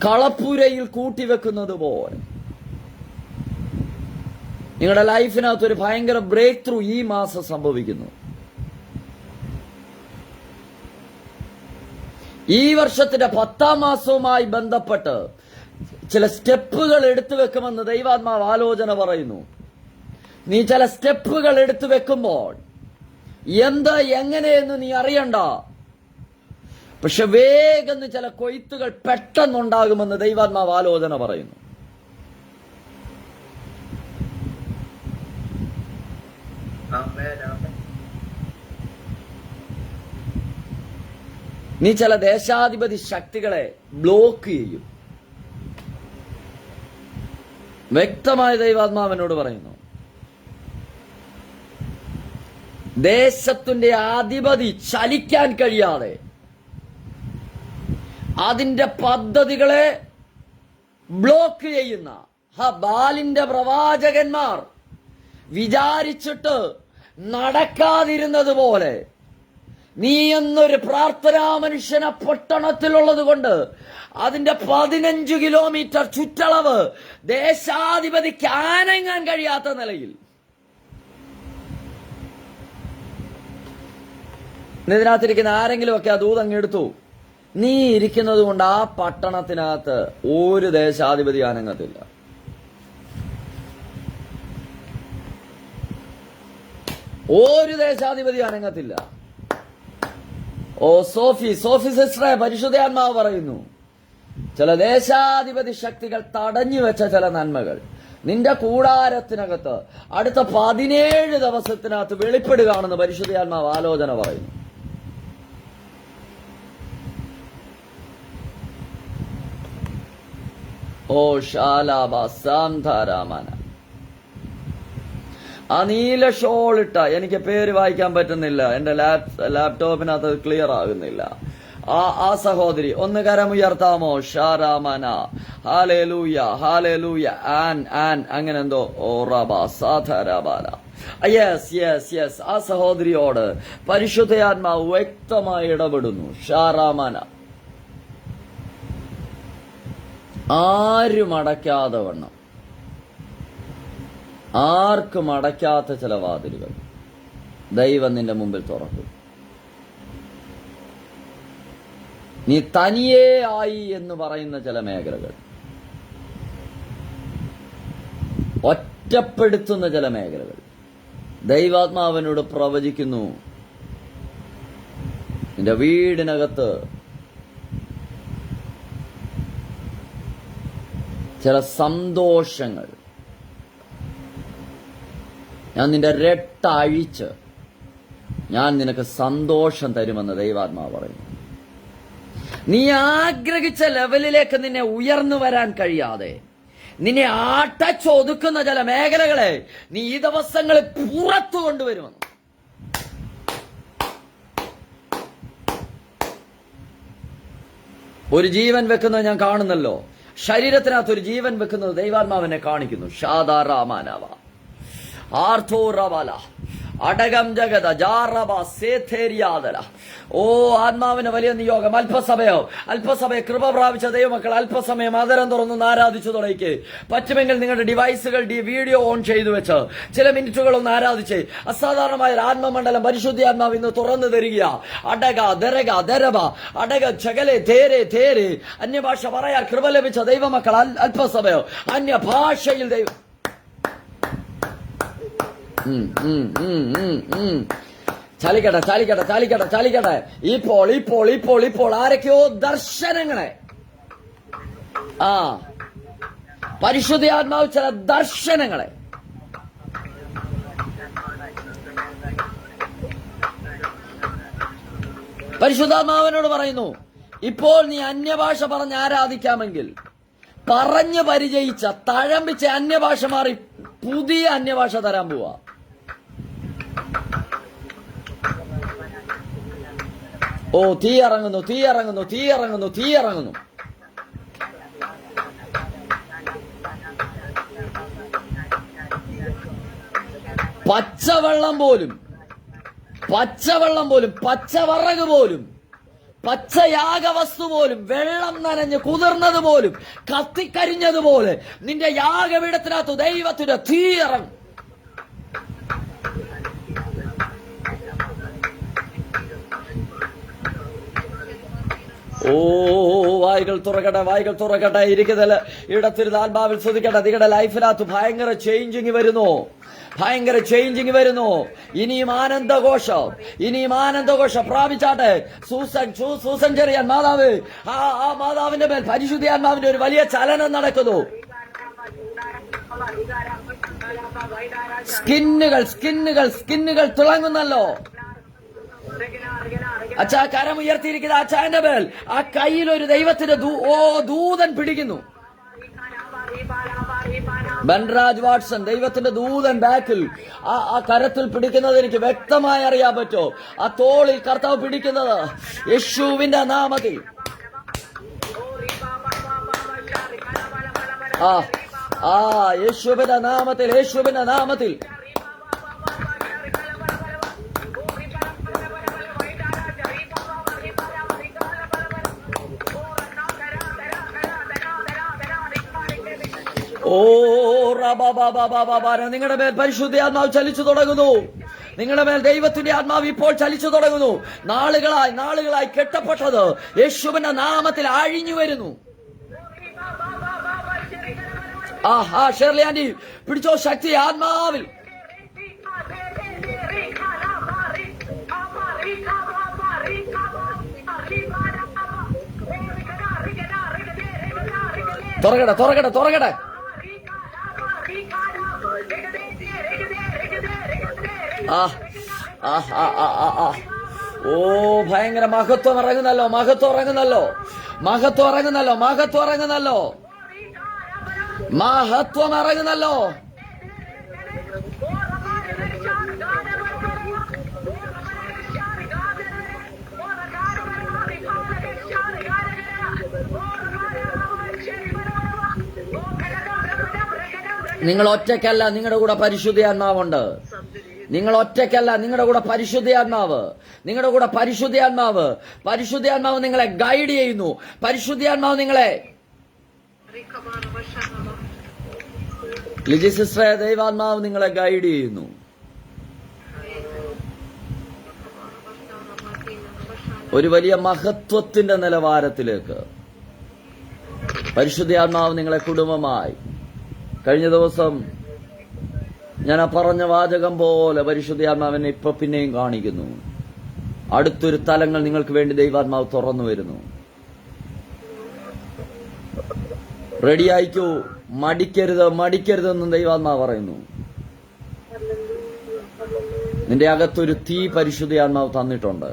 കളപ്പുരയിൽ കൂട്ടിവെക്കുന്നത് പോലെ നിങ്ങളുടെ ലൈഫിനകത്ത് ഒരു ഭയങ്കര ബ്രേക്ക് ത്രൂ ഈ മാസം സംഭവിക്കുന്നു. ഈ വർഷത്തിന്റെ 10ാം മാസവുമായി ബന്ധപ്പെട്ട് ചില സ്റ്റെപ്പുകൾ എടുത്തു വെക്കുമെന്ന് ദൈവാത്മാവ് ആലോചന പറയുന്നു. നീ ചില സ്റ്റെപ്പുകൾ എടുത്തു വെക്കുമ്പോൾ എന്താ എങ്ങനെയെന്ന് നീ അറിയണ്ട, പക്ഷെ വേഗം ചില കൊയ്ത്തുകൾ പെട്ടെന്നുണ്ടാകുമെന്ന് ദൈവാത്മാവ് ആലോചന പറയുന്നു. നീ ചില ദേശാധിപതി ശക്തികളെ ബ്ലോക്ക് ചെയ്യും. വ്യക്തമായ ദൈവാത്മാവിനോട് പറയുന്നു. ദേശത്തിന്റെ അധിപതി ചലിക്കാൻ കഴിയാതെ അതിന്റെ പദ്ധതികളെ ബ്ലോക്ക് ചെയ്യുന്ന ബാലിന്റെ പ്രവാചകന്മാർ വിചാരിച്ചിട്ട് നടക്കാതിരുന്നത് പോലെ നീ എന്നൊരു പ്രാർത്ഥനാ മനുഷ്യന പട്ടണത്തിലുള്ളത് കൊണ്ട് അതിന്റെ 15 കിലോമീറ്റർ ചുറ്റളവ് ദേശാധിപതിക്ക് ആനങ്ങാൻ കഴിയാത്ത നിലയിൽ ഇതിനകത്തിരിക്കുന്ന ആരെങ്കിലുമൊക്കെ ആ ദൂത് അങ്ങെടുത്തു. നീ ഇരിക്കുന്നത് കൊണ്ട് ആ പട്ടണത്തിനകത്ത് ഒരു ദേശാധിപതി അനങ്ങത്തില്ല. ഒരു ദേശാധിപതി അനങ്ങത്തില്ല. സോഫി സിസ്റ്ററെ, പരിശുദ്ധാത്മാവ് പറയുന്നു, ചില ദേശാധിപതി ശക്തികൾ തടഞ്ഞു വെച്ച ചില നന്മകൾ നിന്റെ കൂടാരത്തിനകത്ത് അടുത്ത 17 ദിവസത്തിനകത്ത് വെളിപ്പെടുകയാണെന്ന് പരിശുദ്ധാത്മാവ് ആലോചന പറയുന്നു. ശാലാബാസാംധാരാമന. ആ നീല ഷോളിട്ട, എനിക്ക് പേര് വായിക്കാൻ പറ്റുന്നില്ല, എന്റെ ലാപ്ടോപ്പിനകത്ത് ക്ലിയർ ആകുന്നില്ല, ആ സഹോദരി ഒന്ന് കരമുയർത്താമോ? ഷാരാമന. Hallelujah hallelujah. ആൻ അങ്ങനെ എന്തോ. സാധാരാബാല. യെസ്. ആ സഹോദരിയോട് പരിശുദ്ധയാത്മാവ് വ്യക്തമായി ഇടപെടുന്നു. ഷാരാമന. ആരും അടയ്ക്കാതെ വണ്ണം, ആർക്കും അടയ്ക്കാത്ത ചില വാതിലുകൾ ദൈവം നിന്റെ മുമ്പിൽ തുറക്കും. നീ തനിയേ ആയി എന്ന് പറയുന്ന ചില മേഖലകൾ, ഒറ്റപ്പെടുത്തുന്ന ചില മേഖലകൾ ദൈവാത്മാവിനോട് പ്രവചിക്കുന്നു. നിന്റെ വീടിനകത്ത് ചില സന്തോഷങ്ങൾ ഞാൻ നിന്റെ രട്ട അഴിച്ച് ഞാൻ നിനക്ക് സന്തോഷം തരുമെന്ന് ദൈവാത്മാവ് പറയുന്നു. നീ ആഗ്രഹിച്ച ലെവലിലേക്ക് നിന്നെ ഉയർന്നു വരാൻ കഴിയാതെ നിന്നെ ആട്ടച്ചൊതുക്കുന്ന ചില മേഖലകളെ നീ ഈ ദിവസങ്ങളിൽ പുറത്തു കൊണ്ടുവരുമെന്ന്. ഒരു ജീവൻ വെക്കുന്നത് ഞാൻ കാണുന്നല്ലോ. ശരീരത്തിനകത്ത് ഒരു ജീവൻ വെക്കുന്നത് ദൈവാത്മാവിനെ കാണിക്കുന്നു. ഷാദാറാമാനവ ആർത്തോ റവല അടകം ജഗത ജാറബ സേഥേരിയാദല. ഓ ആത്മാവിന് വലിയ നിയോഗം. അല്പസമയം കൃപ പ്രാപിച്ച ദൈവമക്കൾ അല്പസമയം ആദരം തുറന്നൊന്ന് ആരാധിച്ചു തുടങ്ങിക്ക്. പറ്റുമെങ്കിൽ നിങ്ങളുടെ ഡിവൈസുകൾ വീഡിയോ ഓൺ ചെയ്തു വെച്ച് ചില മിനിറ്റുകൾ ഒന്ന് ആരാധിച്ച് അസാധാരണമായ ഒരു ആത്മമണ്ഡലം പരിശുദ്ധി ആത്മാവ് ഇന്ന് തുറന്നു തരിക. അടക ദരക ദരബ അടക ചകലെ തേരെ തേരെ. അന്യഭാഷ പറയാൻ കൃപ ലഭിച്ച ദൈവമക്കൾ അല്പസമയം അന്യഭാഷയിൽ ദൈവം ചലിക്കട്ടെ ചലിക്കട്ടെ ചലിക്കട്ടെ ചലിക്കട്ടെ. ഇപ്പോൾ ഇപ്പോൾ ഇപ്പോൾ ഇപ്പോൾ ആരൊക്കെയോ ദർശനങ്ങളെ പരിശുദ്ധ ആത്മാവ് ചില ദർശനങ്ങളെ പരിശുദ്ധാത്മാവിനോട് പറയുന്നു. ഇപ്പോൾ നീ അന്യഭാഷ പറഞ്ഞ് ആരാധിക്കാമെങ്കിൽ പറഞ്ഞു പരിചയിച്ച തഴമ്പിച്ച അന്യഭാഷ മാറി പുതിയ അന്യഭാഷ തരാൻ പോവാ. ഓ തീ ഇറങ്ങുന്നു തീ ഇറങ്ങുന്നു തീ ഇറങ്ങുന്നു തീ ഇറങ്ങുന്നു. പച്ചവെള്ളം പോലും പച്ചവറക് പോലും പച്ചയാഗവസ്തു പോലും വെള്ളം നനഞ്ഞ് കുതിർന്നത് പോലും കത്തിക്കരിഞ്ഞതുപോലെ നിന്റെ യാഗപീഠത്തിനകത്ത് ദൈവത്തിന്റെ തീ ഇറങ്ങും. ഓ വായികൾ തുറക്കട്ടെ വായികൾ തുറക്കട്ടെ. ഇരിക്കുന്നതിൽ ഇടത്തിരുന്ന് ആത്മാവിൽ ശ്രദ്ധിക്കട്ടെ. നിങ്ങളുടെ ലൈഫിനകത്ത് ഭയങ്കര ചേഞ്ചിങ് വരുന്നു, ഭയങ്കര ചേഞ്ചിങ് വരുന്നു. ഇനിയും ആനന്ദഘോഷം പ്രാപിച്ചാട്ടെ. സൂസൻ ചെറിയാൻ മാതാവ് ആ മാതാവിന്റെ മേൽ പരിശുദ്ധാത്മാവിന്റെ ഒരു വലിയ ചലനം നടക്കുന്നു. സ്കിന്നുകൾ തിളങ്ങുന്നല്ലോ. അച്ഛാ കരം ഉയർത്തിയിരിക്കുന്ന അച്ഛാന്റെ മേൽ ആ കയ്യിൽ ഒരു ദൈവത്തിന്റെ ദൂതൻ പിടിക്കുന്നു. ബൻരാജ് വാട്സൺ ദൈവത്തിന്റെ ദൂതൻ ബാക്കിൽ ആ കരത്തിൽ പിടിക്കുന്നത് എനിക്ക് വ്യക്തമായി അറിയാൻ പറ്റോ. ആ തോളിൽ കർത്താവ് പിടിക്കുന്നത് യേശുവിന്റെ നാമത്തിൽ. യേശുവിന്റെ നാമത്തിൽ ഓ നിങ്ങളുടെ മേൽ പരിശുദ്ധ ആത്മാവ് ചലിച്ചു തുടങ്ങുന്നു. നിങ്ങളുടെ മേൽ ദൈവത്തിന്റെ ആത്മാവ് ഇപ്പോൾ ചലിച്ചു തുടങ്ങുന്നു. നാളുകളായി കെട്ടപ്പെട്ടത് യേശുവിന്റെ നാമത്തിൽ അഴിഞ്ഞു വരുന്നു. ഷേർലി ആന്റി പിടിച്ചോ ശക്തി ആത്മാവിൽ. തുറക്കട്ടെ. ഓ ഭയങ്കര മഹത്വം ഇറങ്ങുന്നല്ലോ. നിങ്ങൾ ഒറ്റയ്ക്കല്ല, നിങ്ങളുടെ കൂടെ പരിശുദ്ധാത്മാവുണ്ട്. നിങ്ങൾ ഒറ്റയ്ക്കല്ല, നിങ്ങളുടെ കൂടെ പരിശുദ്ധാത്മാവ് നിങ്ങളെ ഗൈഡ് ചെയ്യുന്നു. പരിശുദ്ധാത്മാവ് നിങ്ങളെ ലിജി സിസ്റ്ററെ, ദൈവാത്മാവ് നിങ്ങളെ ഗൈഡ് ചെയ്യുന്നു. ഒരു വലിയ മഹത്വത്തിന്റെ നിലവാരത്തിലേക്ക് പരിശുദ്ധാത്മാവ് നിങ്ങളെ കുടുംബമായി. കഴിഞ്ഞ ദിവസം ഞാൻ പറഞ്ഞ വാചകം പോലെ പരിശുദ്ധാത്മാവിനെ ഇപ്പൊ പിന്നെയും കാണിക്കുന്നു. അടുത്തൊരു തലങ്ങൾ നിങ്ങൾക്ക് വേണ്ടി ദൈവാത്മാവ് തുറന്നു വരുന്നു. റെഡിയായിക്കോ, മടിക്കരുതെന്നും ദൈവാത്മാവ് പറയുന്നു. നിന്റെ അകത്തൊരു തീ പരിശുദ്ധാത്മാവ് തന്നിട്ടുണ്ട്.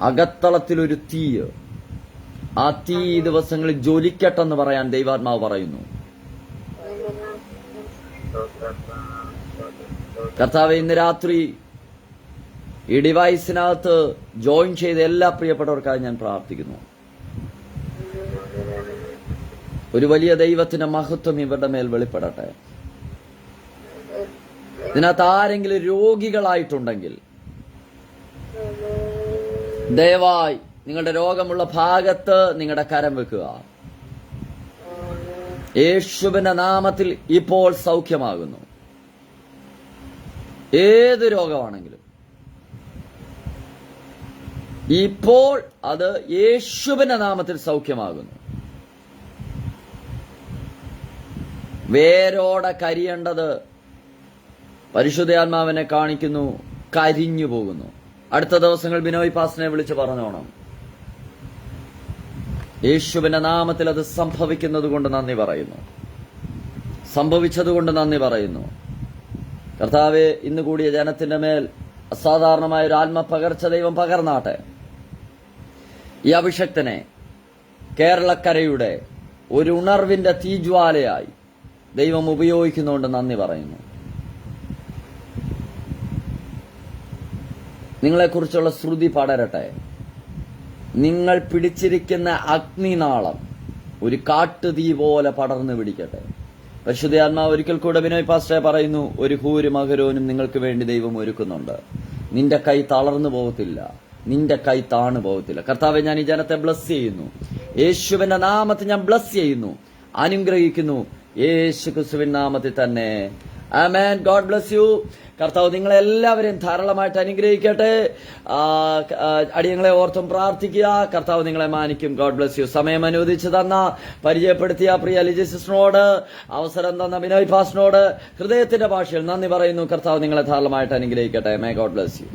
അകത്തളത്തിലൊരു തീ. ആ തീ ഈ ദിവസങ്ങളിൽ ജ്വലിക്കട്ടെന്ന് പറയാൻ ദൈവാത്മാവ് പറയുന്നു. കർത്താവേ, ഇന്ന് രാത്രി ഈ ഡിവൈസിനകത്ത് ജോയിൻ ചെയ്ത എല്ലാ പ്രിയപ്പെട്ടവർക്കായി ഞാൻ പ്രാർത്ഥിക്കുന്നു. ഒരു വലിയ ദൈവത്തിന്റെ മഹത്വം ഇവരുടെ മേൽ വെളിപ്പെടട്ടെ. ഇതിനകത്ത് ആരെങ്കിലും രോഗികളായിട്ടുണ്ടെങ്കിൽ ദയവായി നിങ്ങളുടെ രോഗമുള്ള ഭാഗത്ത് നിങ്ങളുടെ കരം വെക്കുക. യേശുവിന്റെ നാമത്തിൽ ഇപ്പോൾ സൗഖ്യമാകുന്നു. ഏത് രോഗമാണെങ്കിലും ഇപ്പോൾ അത് യേശുവിന്റെ നാമത്തിൽ സൗഖ്യമാകുന്നു. വേരോടെ കരിയേണ്ടത് പരിശുദ്ധാത്മാവിനെ കാണിക്കുന്നു, കരിഞ്ഞു പോകുന്നു. അടുത്ത ദിവസങ്ങൾ ബിനോയ് പാസ്റ്ററിനെ വിളിച്ച് പറഞ്ഞോണം. യേശുവിന്റെ നാമത്തിൽ അത് സംഭവിക്കുന്നത് കൊണ്ട് നന്ദി പറയുന്നു. സംഭവിച്ചതുകൊണ്ട് നന്ദി പറയുന്നു. കർത്താവെ, ഇന്ന് കൂടിയ ജനത്തിന്റെ മേൽ അസാധാരണമായ ഒരു ആത്മപകർച്ച ദൈവം പകർന്നാട്ടെ. ഈ അഭിഷക്തനെ കേരളക്കരയുടെ ഒരു ഉണർവിന്റെ തീജ്വാലയായി ദൈവം ഉപയോഗിക്കുന്നതുകൊണ്ട് നന്ദി പറയുന്നു. നിങ്ങളെക്കുറിച്ചുള്ള ശ്രുതി പടരട്ടെ. നിങ്ങൾ പിടിച്ചിരിക്കുന്ന അഗ്നിനാളം ഒരു കാട്ടുതീ പോലെ പടർന്നു പിടിക്കട്ടെ. പരിശുദ്ധാത്മാവ് ഒരിക്കൽ കൂടെ ബിനോയ് പാസ്റ്ററെ പറയുന്നു, ഒരു ഹൂരും അഹരോനും നിങ്ങൾക്ക് വേണ്ടി ദൈവം ഒരുക്കുന്നുണ്ട്. നിന്റെ കൈ തളർന്നു പോകത്തില്ല, നിന്റെ കൈ താണു പോകത്തില്ല. കർത്താവെ, ഞാൻ ഈ ജനത്തെ ബ്ലസ് ചെയ്യുന്നു. യേശുവിന്റെ നാമത്തിൽ ഞാൻ ബ്ലസ് ചെയ്യുന്നു, അനുഗ്രഹിക്കുന്നു. യേശു ക്രിസ്തുവിന്റെ നാമത്തിൽ തന്നെ. ആമേൻ. God bless you. കർത്താവ് നിങ്ങളെല്ലാവരെയും ധാരാളമായിട്ട് അനുഗ്രഹിക്കട്ടെ. അടിയങ്ങളെ ഓർത്തും പ്രാർത്ഥിക്കുക. കർത്താവ് നിങ്ങളെ മാനിക്കും. God bless U. സമയം അനുവദിച്ചു തന്ന, പരിചയപ്പെടുത്തിയ പ്രിയ ലിജി സിസ്റ്ററിനോട്, അവസരം തന്ന ബിനോയ് പാസ്റ്ററിനോട് ഹൃദയത്തിന്റെ ഭാഷയിൽ നന്ദി പറയുന്നു. കർത്താവ് നിങ്ങളെ ധാരാളമായിട്ട് അനുഗ്രഹിക്കട്ടെ. May God bless U.